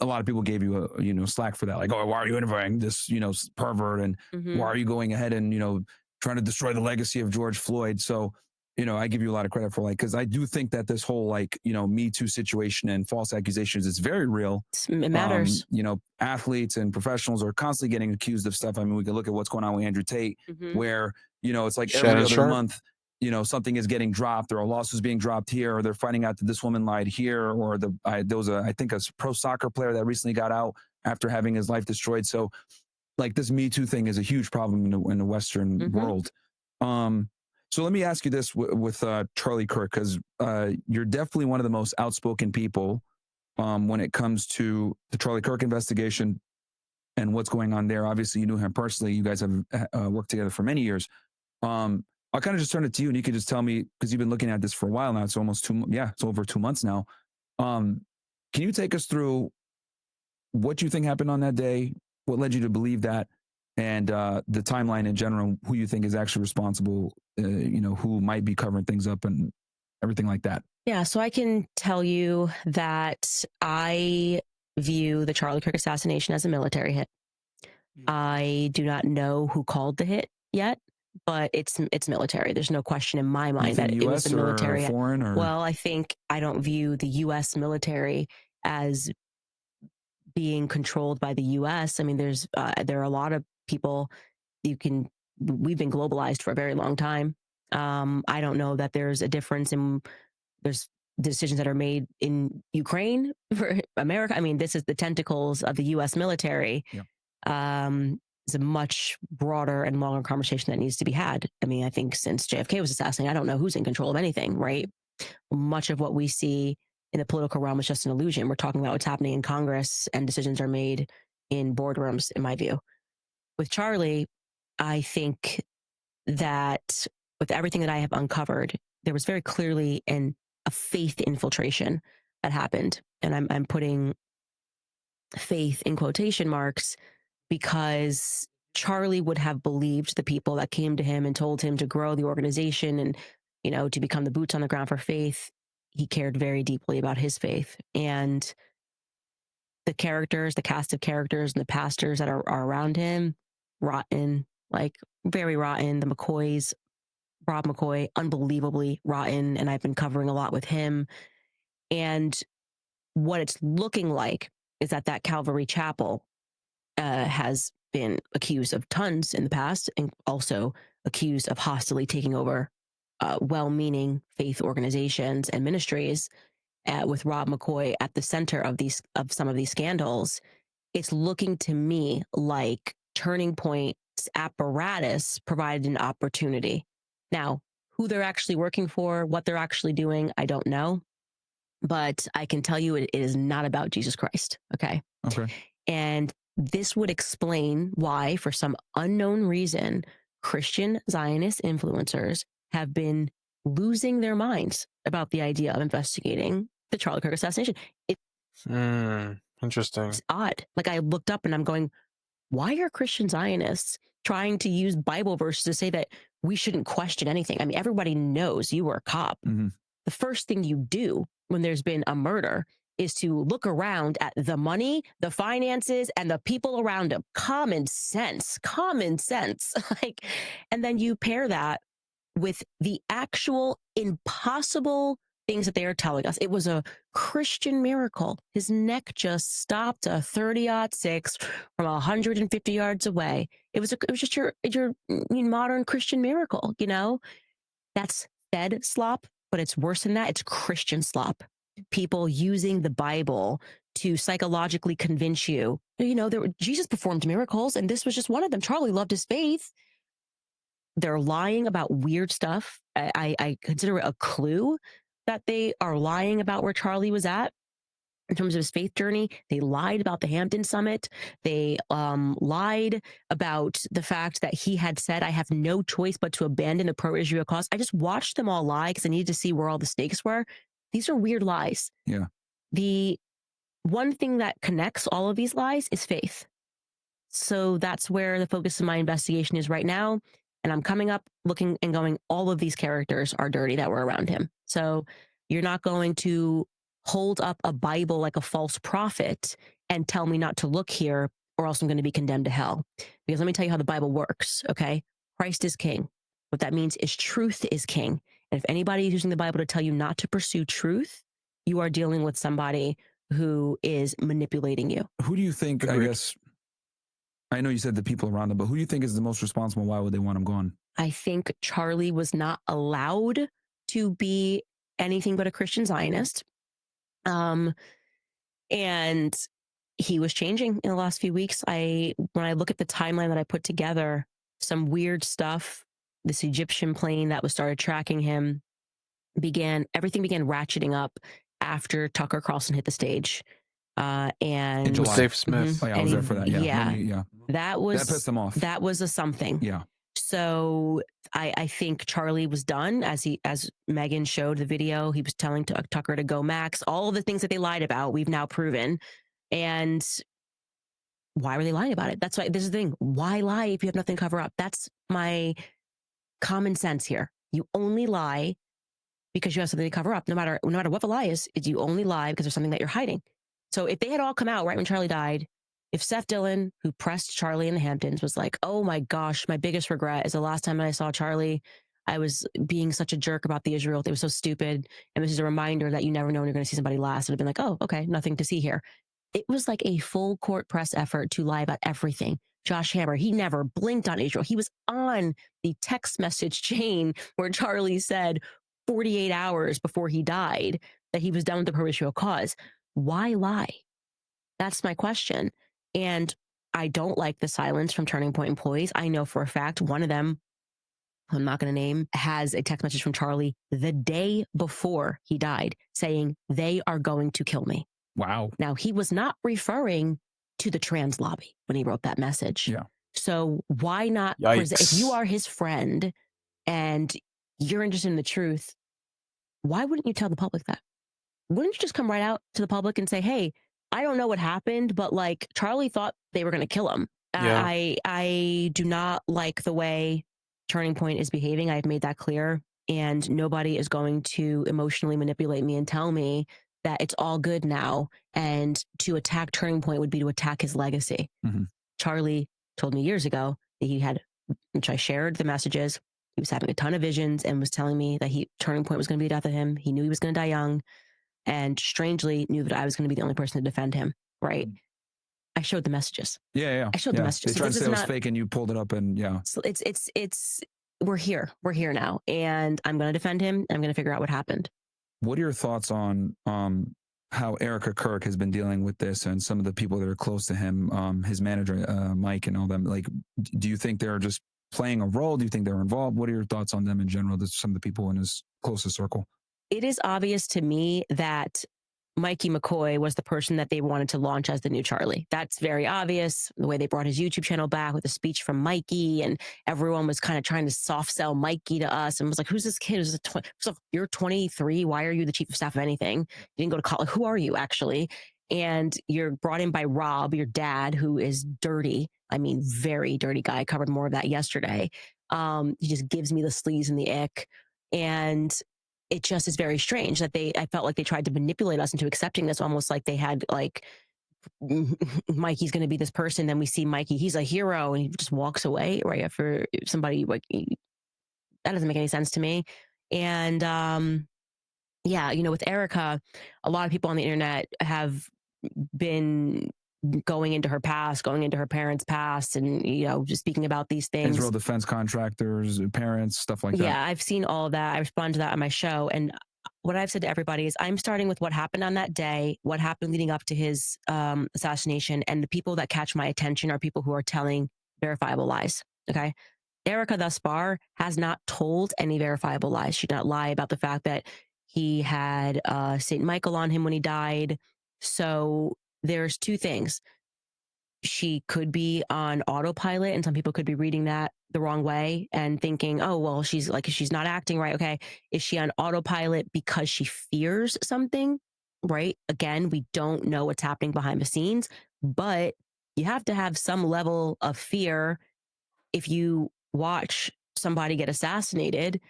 lot of people gave you slack for that, like, oh, why are you interviewing this pervert, and why are you going ahead and trying to destroy the legacy of George Floyd? So I give you a lot of credit for because I do think that this whole Me Too situation and false accusations is very real. It matters. Athletes and professionals are constantly getting accused of stuff. I mean, we can look at what's going on with Andrew Tate, where it's like every other month, something is getting dropped. There are lawsuits being dropped here, or they're finding out that this woman lied here, or there was I think a pro soccer player that recently got out after having his life destroyed. So this Me Too thing is a huge problem in the Western world. So let me ask you this with Charlie Kirk, because you're definitely one of the most outspoken people when it comes to the Charlie Kirk investigation and what's going on there. Obviously, you knew him personally. You guys have worked together for many years. I'll kind of just turn it to you, and you can just tell me, because you've been looking at this for a while now. It's almost it's over 2 months now. Can you take us through what you think happened on that day? What led you to believe that? And the timeline in general, who you think is actually responsible, who might be covering things up and everything like that. Yeah, so I can tell you that I view the Charlie Kirk assassination as a military hit. I do not know who called the hit yet, but it's military. There's no question in my mind that it was the military. Or foreign, or? Well, I don't view the U.S. military as being controlled by the U.S. I mean, there are a lot of people we've been globalized for a very long time. I don't know that there's a difference there's decisions that are made in Ukraine for America. I mean, this is the tentacles of the U.S. military. Yeah. It's a much broader and longer conversation that needs to be had. I mean, I think since JFK was assassinated, I don't know who's in control of anything, right? Much of what we see in the political realm is just an illusion. We're talking about what's happening in Congress, and decisions are made in boardrooms, in my view. With Charlie, I think that with everything that I have uncovered, there was very clearly a faith infiltration that happened. And I'm putting faith in quotation marks, because Charlie would have believed the people that came to him and told him to grow the organization and, to become the boots on the ground for faith. He cared very deeply about his faith. And the cast of characters and the pastors that are around him, rotten, very rotten. The McCoys, Rob McCoy, unbelievably rotten. And I've been covering a lot with him. And what it's looking like is that Calvary Chapel has been accused of tons in the past, and also accused of hostilely taking over well-meaning faith organizations and ministries, with Rob McCoy at the center of some of these scandals. It's looking to me like Turning Point's apparatus provided an opportunity. Now, who they're actually working for, what they're actually doing, I don't know. But I can tell you it is not about Jesus Christ. Okay. Okay. And this would explain why, for some unknown reason, Christian Zionist influencers have been losing their minds about the idea of investigating the Charlie Kirk assassination. Interesting. It's odd. Like, I looked up and I'm going, why are Christian Zionists trying to use Bible verses to say that we shouldn't question anything? I mean, everybody knows you were a cop. Mm-hmm. The first thing you do when there's been a murder is to look around at the money, the finances, and the people around him. Common sense. Like, and then you pair that with the actual impossible things that they are telling us. It was a Christian miracle. His neck just stopped a 30-06 from 150 yards away. It was just your modern Christian miracle, you know? That's Fed slop, but it's worse than that. It's Christian slop. People using the Bible to psychologically convince you, Jesus performed miracles, and this was just one of them. Charlie loved his faith. They're lying about weird stuff. I consider it a clue that they are lying about where Charlie was at in terms of his faith journey. They lied about the Hampton Summit. They lied about the fact that he had said, I have no choice but to abandon the pro-Israel cause. I just watched them all lie because I needed to see where all the stakes were. These are weird lies. Yeah. The one thing that connects all of these lies is faith. So that's where the focus of my investigation is right now. And I'm coming up, looking and going, all of these characters are dirty that were around him. So you're not going to hold up a Bible like a false prophet and tell me not to look here, or else I'm going to be condemned to hell. Because let me tell you how the Bible works, okay? Christ is king. What that means is truth is king. And if anybody is using the Bible to tell you not to pursue truth, you are dealing with somebody who is manipulating you. Who do you think, I guess, I know you said the people around him, but who do you think is the most responsible? Why would they want him gone? I think Charlie was not allowed to be anything but a Christian Zionist. And he was changing in the last few weeks. When I look at the timeline that I put together, some weird stuff, this Egyptian plane that was started tracking him everything began ratcheting up after Tucker Carlson hit the stage. And with Dave Smith. Mm-hmm. Oh, yeah, I was there for that. Yeah. That pissed them off. That was a something. Yeah. So I think Charlie was done, as Megan showed the video. He was telling Tucker to go max. All of the things that they lied about, we've now proven. And why were they lying about it? That's why this is the thing. Why lie if you have nothing to cover up? That's my common sense here. You only lie because you have something to cover up. No matter what the lie is, you only lie because there's something that you're hiding. So if they had all come out right when Charlie died, if Seth Dillon, who pressed Charlie in the Hamptons, was like, oh my gosh, my biggest regret is the last time I saw Charlie, I was being such a jerk about the Israel. It was so stupid. And this is a reminder that you never know when you're going to see somebody last. It'd have been like, oh, okay, nothing to see here. It was like a full court press effort to lie about everything. Josh Hammer, he never blinked on Israel. He was on the text message chain where Charlie said 48 hours before he died that he was done with the pro-Israel cause. Why lie? That's my question. And I don't like the silence from Turning Point employees. I know for a fact one of them, I'm not going to name, has a text message from Charlie the day before he died saying they are going to kill me. Wow. Now, he was not referring to the trans lobby when he wrote that message. Yeah. So why not if you are his friend and you're interested in the truth, why wouldn't you tell the public that? Wouldn't you just come right out to the public and say, hey, I don't know what happened, but like Charlie thought they were going to kill him. Yeah. I do not like the way Turning Point is behaving. I've made that clear. And nobody is going to emotionally manipulate me and tell me that it's all good now. And to attack Turning Point would be to attack his legacy. Mm-hmm. Charlie told me years ago that he had, which I shared the messages, he was having a ton of visions and was telling me that Turning Point was going to be the death of him. He knew he was going to die young. And strangely knew that I was going to be the only person to defend him, right? I showed the messages. Yeah. I showed the messages. They tried to say it was fake and you pulled it up and yeah. So it's we're here now. And I'm going to defend him. And I'm going to figure out what happened. What are your thoughts on how Erica Kirk has been dealing with this and some of the people that are close to him, his manager, Mike and all them? Like, do you think they're just playing a role? Do you think they're involved? What are your thoughts on them in general? Some of the people in his closest circle. It is obvious to me that Mikey McCoy was the person that they wanted to launch as the new Charlie. That's very obvious. The way they brought his YouTube channel back with a speech from Mikey, and everyone was kind of trying to soft sell Mikey to us and was like, who's this kid? You're 23. Why are you the chief of staff of anything? You didn't go to college. Who are you actually? And you're brought in by Rob, your dad, who is dirty. I mean, very dirty guy. I covered more of that yesterday. He just gives me the sleaze and the ick. And it just is very strange that I felt like they tried to manipulate us into accepting this, almost like they had like, Mikey's going to be this person. Then we see Mikey, he's a hero, and he just walks away right after somebody. Like, that doesn't make any sense to me. And yeah, with Erica, a lot of people on the internet have been going into her past, going into her parents' past, and just speaking about these things. Israel defense contractors, parents, stuff like that. Yeah, I've seen all of that. I respond to that on my show, and what I've said to everybody is I'm starting with what happened on that day, what happened leading up to his assassination, and the people that catch my attention are people who are telling verifiable lies. Okay. Erica thus far has not told any verifiable lies. She did not lie about the fact that he had St. Michael on him when he died. So there's two things. She could be on autopilot, and some people could be reading that the wrong way and thinking, oh, well, she's not acting right. Okay. Is she on autopilot because she fears something? Right. Again, we don't know what's happening behind the scenes, but you have to have some level of fear if you watch somebody get assassinated.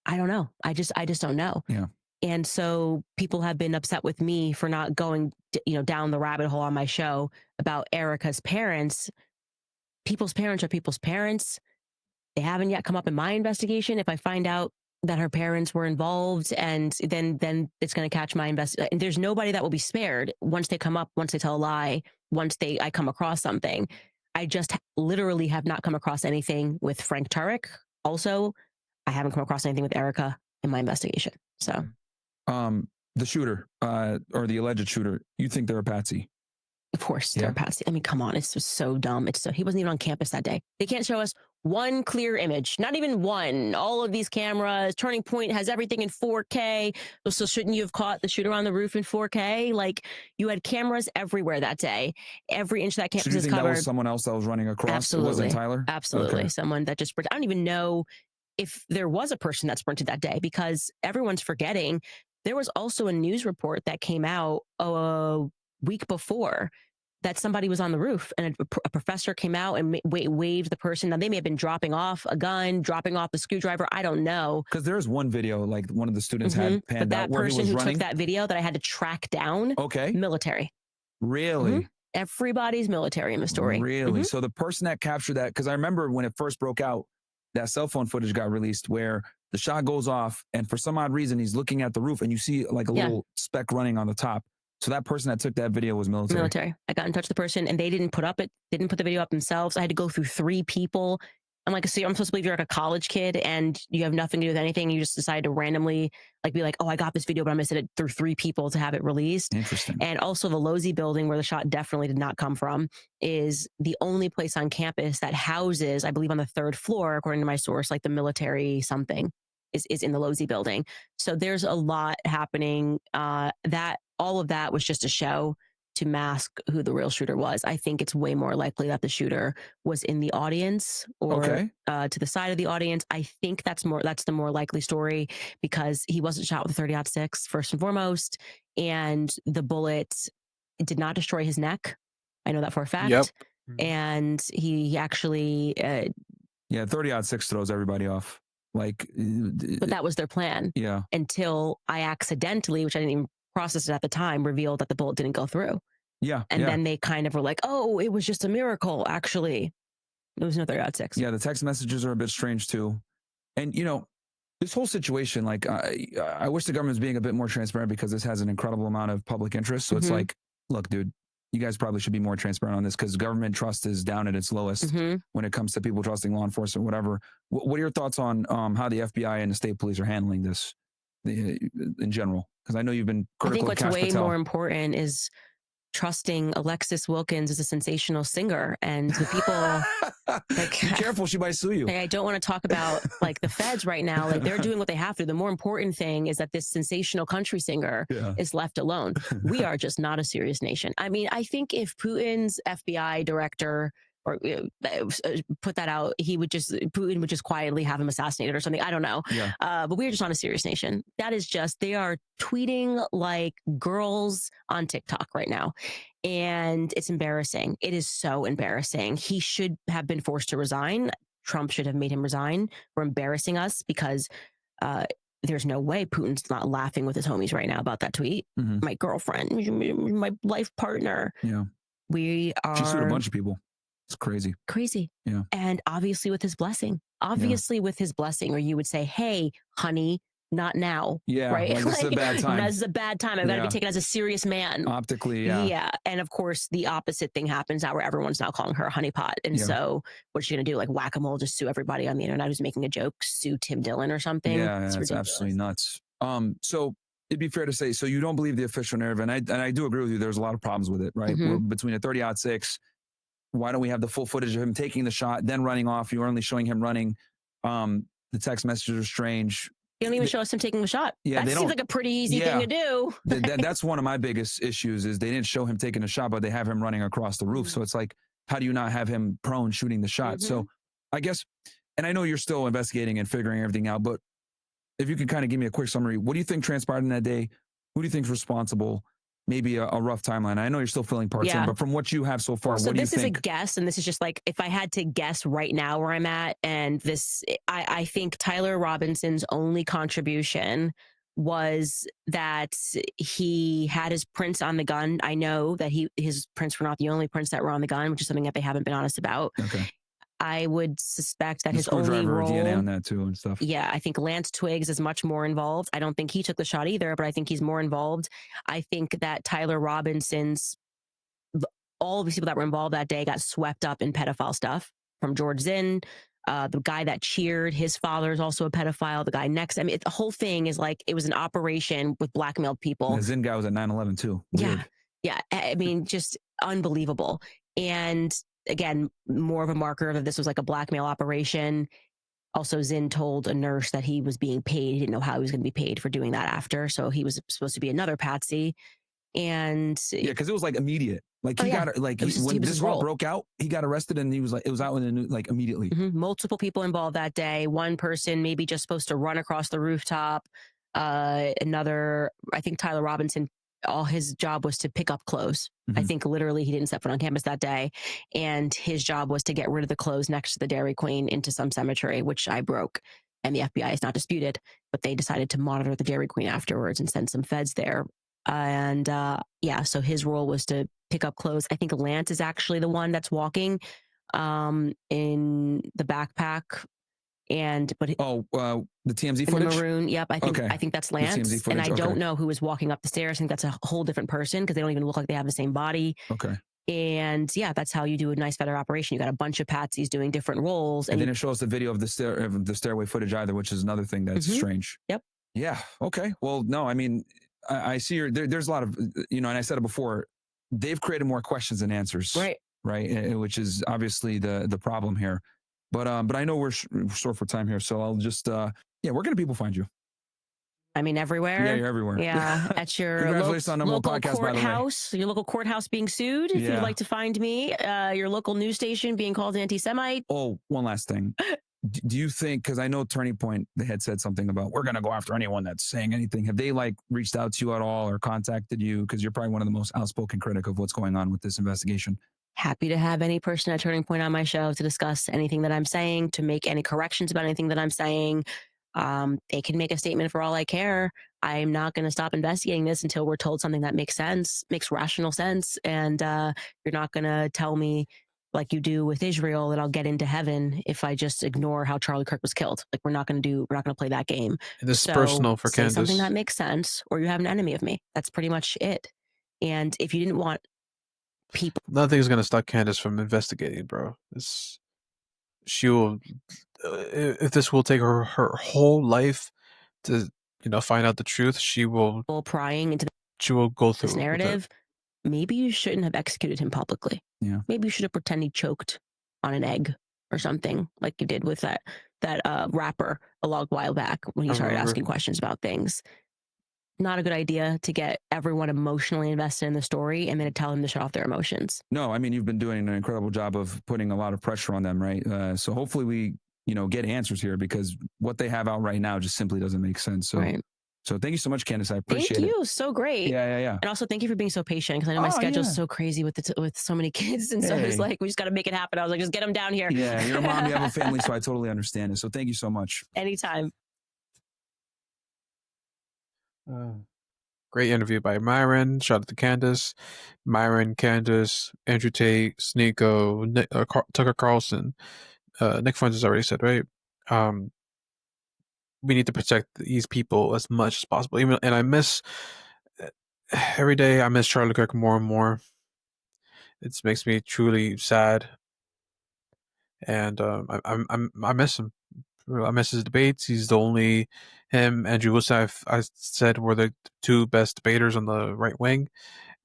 I don't know. I just don't know. Yeah. And so people have been upset with me for not going, down the rabbit hole on my show about Erica's parents. People's parents are people's parents. They haven't yet come up in my investigation. If I find out that her parents were involved, and then it's going to catch my investigation. And there's nobody that will be spared once they come up, once they tell a lie, I come across something. I just literally have not come across anything with Frank Turek. Also, I haven't come across anything with Erica in my investigation. So, the shooter or the alleged shooter, you think they're a patsy? Of course, they're a patsy. I mean, come on, it's just so dumb. He wasn't even on campus that day. They can't show us one clear image, not even one. All of these cameras, Turning Point has everything in 4K. So shouldn't you have caught the shooter on the roof in 4K? Like, you had cameras everywhere that day. Every inch of that campus is covered. So do you think that was someone else that was running across? Absolutely. It wasn't Tyler? Absolutely. Okay. Someone that just, I don't even know if there was a person that sprinted that day, because everyone's forgetting. There was also a news report that came out a week before that somebody was on the roof, and a professor came out and waved the person. Now, they may have been dropping off a gun, dropping off the screwdriver. I don't know. Because there's one video, like one of the students had panned out where he was running. But that person who took that video that I had to track down, military. Really? Mm-hmm. Everybody's military in the story. Really? Mm-hmm. So the person that captured that, because I remember when it first broke out, that cell phone footage got released where the shot goes off, and for some odd reason, he's looking at the roof, and you see like a little speck running on the top. So that person that took that video was military. I got in touch with the person, and they didn't put the video up themselves. I had to go through 3 people. I'm like, so I'm supposed to believe you're like a college kid and you have nothing to do with anything. You just decide to randomly be like, oh, I got this video, but I'm going to send it through 3 people to have it released. Interesting. And also the Losey building, where the shot definitely did not come from, is the only place on campus that houses, I believe on the 3rd floor, according to my source, like the military something is in the Losey building. So there's a lot happening. All of that was just a show to mask who the real shooter was. I think it's way more likely that the shooter was in the audience or to the side of the audience. I think that's the more likely story, because he wasn't shot with a 30-06 first and foremost, and the bullet did not destroy his neck. I know that for a fact. Yep. And he actually 30-06 throws everybody off. But that was their plan. Yeah. Until I accidentally, which I didn't even process it at the time, revealed that the bullet didn't go through. Yeah. And then they kind of were like, oh, it was just a miracle. Actually, it was no 30-06. Yeah. The text messages are a bit strange too. And, this whole situation, I wish the government was being a bit more transparent, because this has an incredible amount of public interest. So it's like, look, dude, you guys probably should be more transparent on this, because government trust is down at its lowest when it comes to people trusting law enforcement, whatever. What are your thoughts on how the FBI and the state police are handling this in general? Because I know you've been critical. I think what's way more important is trusting Alexis Wilkins as a sensational singer, and the people like, be careful, she might sue you. I don't want to talk about like the feds right now. Like, they're doing what they have to. The more important thing is that this sensational country singer is left alone. We are just not a serious nation. I mean, I think if Putin's FBI director or put that out, Putin would just quietly have him assassinated or something. I don't know. Yeah. But we're just not a serious nation. That is just, they are tweeting like girls on TikTok right now. And it's embarrassing. It is so embarrassing. He should have been forced to resign. Trump should have made him resign for embarrassing us, because there's no way Putin's not laughing with his homies right now about that tweet. Mm-hmm. My girlfriend, my life partner. Yeah. We are. She sued a bunch of people. It's crazy. Crazy. Yeah. And obviously with his blessing. With his blessing, or you would say, hey, honey, not now. Yeah. Right. Like, this is a bad time. This is a bad time. I've got to be taken as a serious man. Optically. Yeah. Yeah. And of course, the opposite thing happens now, where everyone's now calling her a honeypot. And so what's she going to do? Like whack-a-mole, just sue everybody on the internet who's making a joke, sue Tim Dillon or something? Yeah. It's absolutely nuts. So it'd be fair to say, so you don't believe the official narrative. And I do agree with you. There's a lot of problems with it, right? Mm-hmm. We're between a 30-06. Why don't we have the full footage of him taking the shot, then running off? You're only showing him running. The text messages are strange. You don't even show us him taking the shot. Yeah, that seems like a pretty easy thing to do. That's one of my biggest issues, is they didn't show him taking the shot, but they have him running across the roof. So it's like, how do you not have him prone shooting the shot? Mm-hmm. So I guess, and I know you're still investigating and figuring everything out, but if you can kind of give me a quick summary, what do you think transpired in that day? Who do you think is responsible? Maybe a rough timeline. I know you're still filling parts in, but from what you have so far, what do you think? So this is a guess, and this is just like, if I had to guess right now where I'm at, and this, I think Tyler Robinson's only contribution was that he had his prints on the gun. I know that his prints were not the only prints that were on the gun, which is something that they haven't been honest about. Okay. I would suspect that the his only role, DNA on that too and stuff. Yeah, I think Lance Twiggs is much more involved. I don't think he took the shot either, but I think he's more involved. I think that Tyler Robinson's, all of these people that were involved that day got swept up in pedophile stuff, from George Zinn, the guy that cheered, his father is also a pedophile. The guy next, I mean, the whole thing is like, it was an operation with blackmailed people. The Zinn guy was at 9/11 too. Weird. Yeah. I mean, just unbelievable. And again, more of a marker that this was like a blackmail operation. Also, Zinn told a nurse that he was being paid. He didn't know how he was going to be paid for doing that after. So he was supposed to be another patsy. And because it was like immediate. Like he got like when this all broke out, he got arrested, and he was like, it was out in the news like immediately. Mm-hmm. Multiple people involved that day. One person maybe just supposed to run across the rooftop. Another, I think Tyler Robinson, all his job was to pick up clothes. Mm-hmm. I think literally he didn't step foot on campus that day. And his job was to get rid of the clothes next to the Dairy Queen into some cemetery, which I broke. And the FBI is not disputed, but they decided to monitor the Dairy Queen afterwards and send some feds there. And so his role was to pick up clothes. I think Lance is actually the one that's walking in the backpack. But the TMZ footage, the maroon. Yep, I think that's Lance. And I don't know who was walking up the stairs. I think that's a whole different person, because they don't even look like they have the same body. Okay. And that's how you do a nice feather operation. You got a bunch of patsies doing different roles, and then it shows the video of the stairway footage either, which is another thing that's strange. Yep. Yeah. Okay. Well, no, I mean, I see there's a lot of, and I said it before, they've created more questions than answers. Right. Which is obviously the problem here. But I know we're short for time here, so I'll just where can people find you? I mean, everywhere. Yeah, you're everywhere. Yeah, at your local podcast, courthouse. Your local courthouse being sued. If you'd like to find me, your local news station being called anti-Semite. Oh, one last thing. Do you think, because I know Turning Point, they had said something about, we're going to go after anyone that's saying anything. Have they reached out to you at all or contacted you? Because you're probably one of the most outspoken critic of what's going on with this investigation. Happy to have any person at Turning Point on my show to discuss anything that I'm saying, to make any corrections about anything that I'm saying. They can make a statement for all I care. I'm not going to stop investigating this until we're told something that makes sense, makes rational sense. And you're not going to tell me, like you do with Israel, that I'll get into heaven if I just ignore how Charlie Kirk was killed. Like, we're not going to play that game. And this is personal for Candace. Something that makes sense, or you have an enemy of me. That's pretty much it. And if you didn't want people, nothing's going to stop Candace from investigating, bro. She will, if this will take her whole life to find out the truth, she will prying into she will go through this narrative. maybe you shouldn't have executed him publicly. Yeah. Maybe you should have pretended he choked on an egg or something, like you did with that rapper a long while back when he started asking questions about things. Not a good idea to get everyone emotionally invested in the story and then to tell them to shut off their emotions. No, I mean, you've been doing an incredible job of putting a lot of pressure on them, right? So hopefully we, get answers here, because what they have out right now just simply doesn't make sense. So, right. So thank you so much, Candace. I appreciate it. Thank you. So great. Yeah. And also thank you for being so patient, because I know my schedule's so crazy with with so many kids. And so it's like, we just got to make it happen. I was like, just get them down here. Yeah, you're a mom, you have a family, so I totally understand it. So thank you so much. Anytime. Great interview by Myron. Shout out to Candace. Myron, Candace, Andrew Tate, Sneeko, Tucker Carlson. Nick Fuentes already said, right? We need to protect these people as much as possible. And I miss every day. I miss Charlie Kirk more and more. It makes me truly sad, and I miss him. I miss his debates. He's the only Andrew Wilson I said were the two best debaters on the right wing.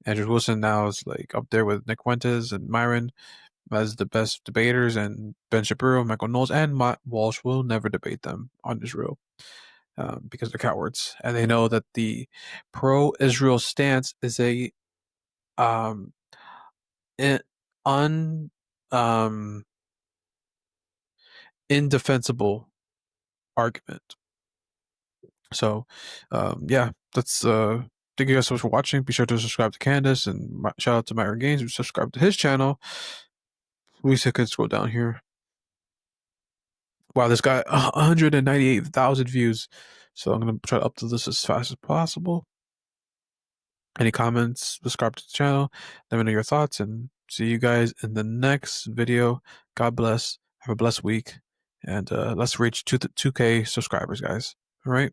Andrew Wilson now is like up there with Nick Fuentes and Myron as the best debaters, and Ben Shapiro, Michael Knowles, and Matt Walsh will never debate them on Israel because they're cowards, and they know that the pro-Israel stance is a indefensible argument. So, yeah, that's thank you guys so much for watching. Be sure to subscribe to Candace, and shout out to Myron Gaines who subscribed to his channel. We could scroll down here. Wow, this guy 198,000 views. So I'm gonna try to upload this as fast as possible. Any comments? Subscribe to the channel. Let me know your thoughts, and see you guys in the next video. God bless. Have a blessed week, and let's reach 2K subscribers, guys. All right.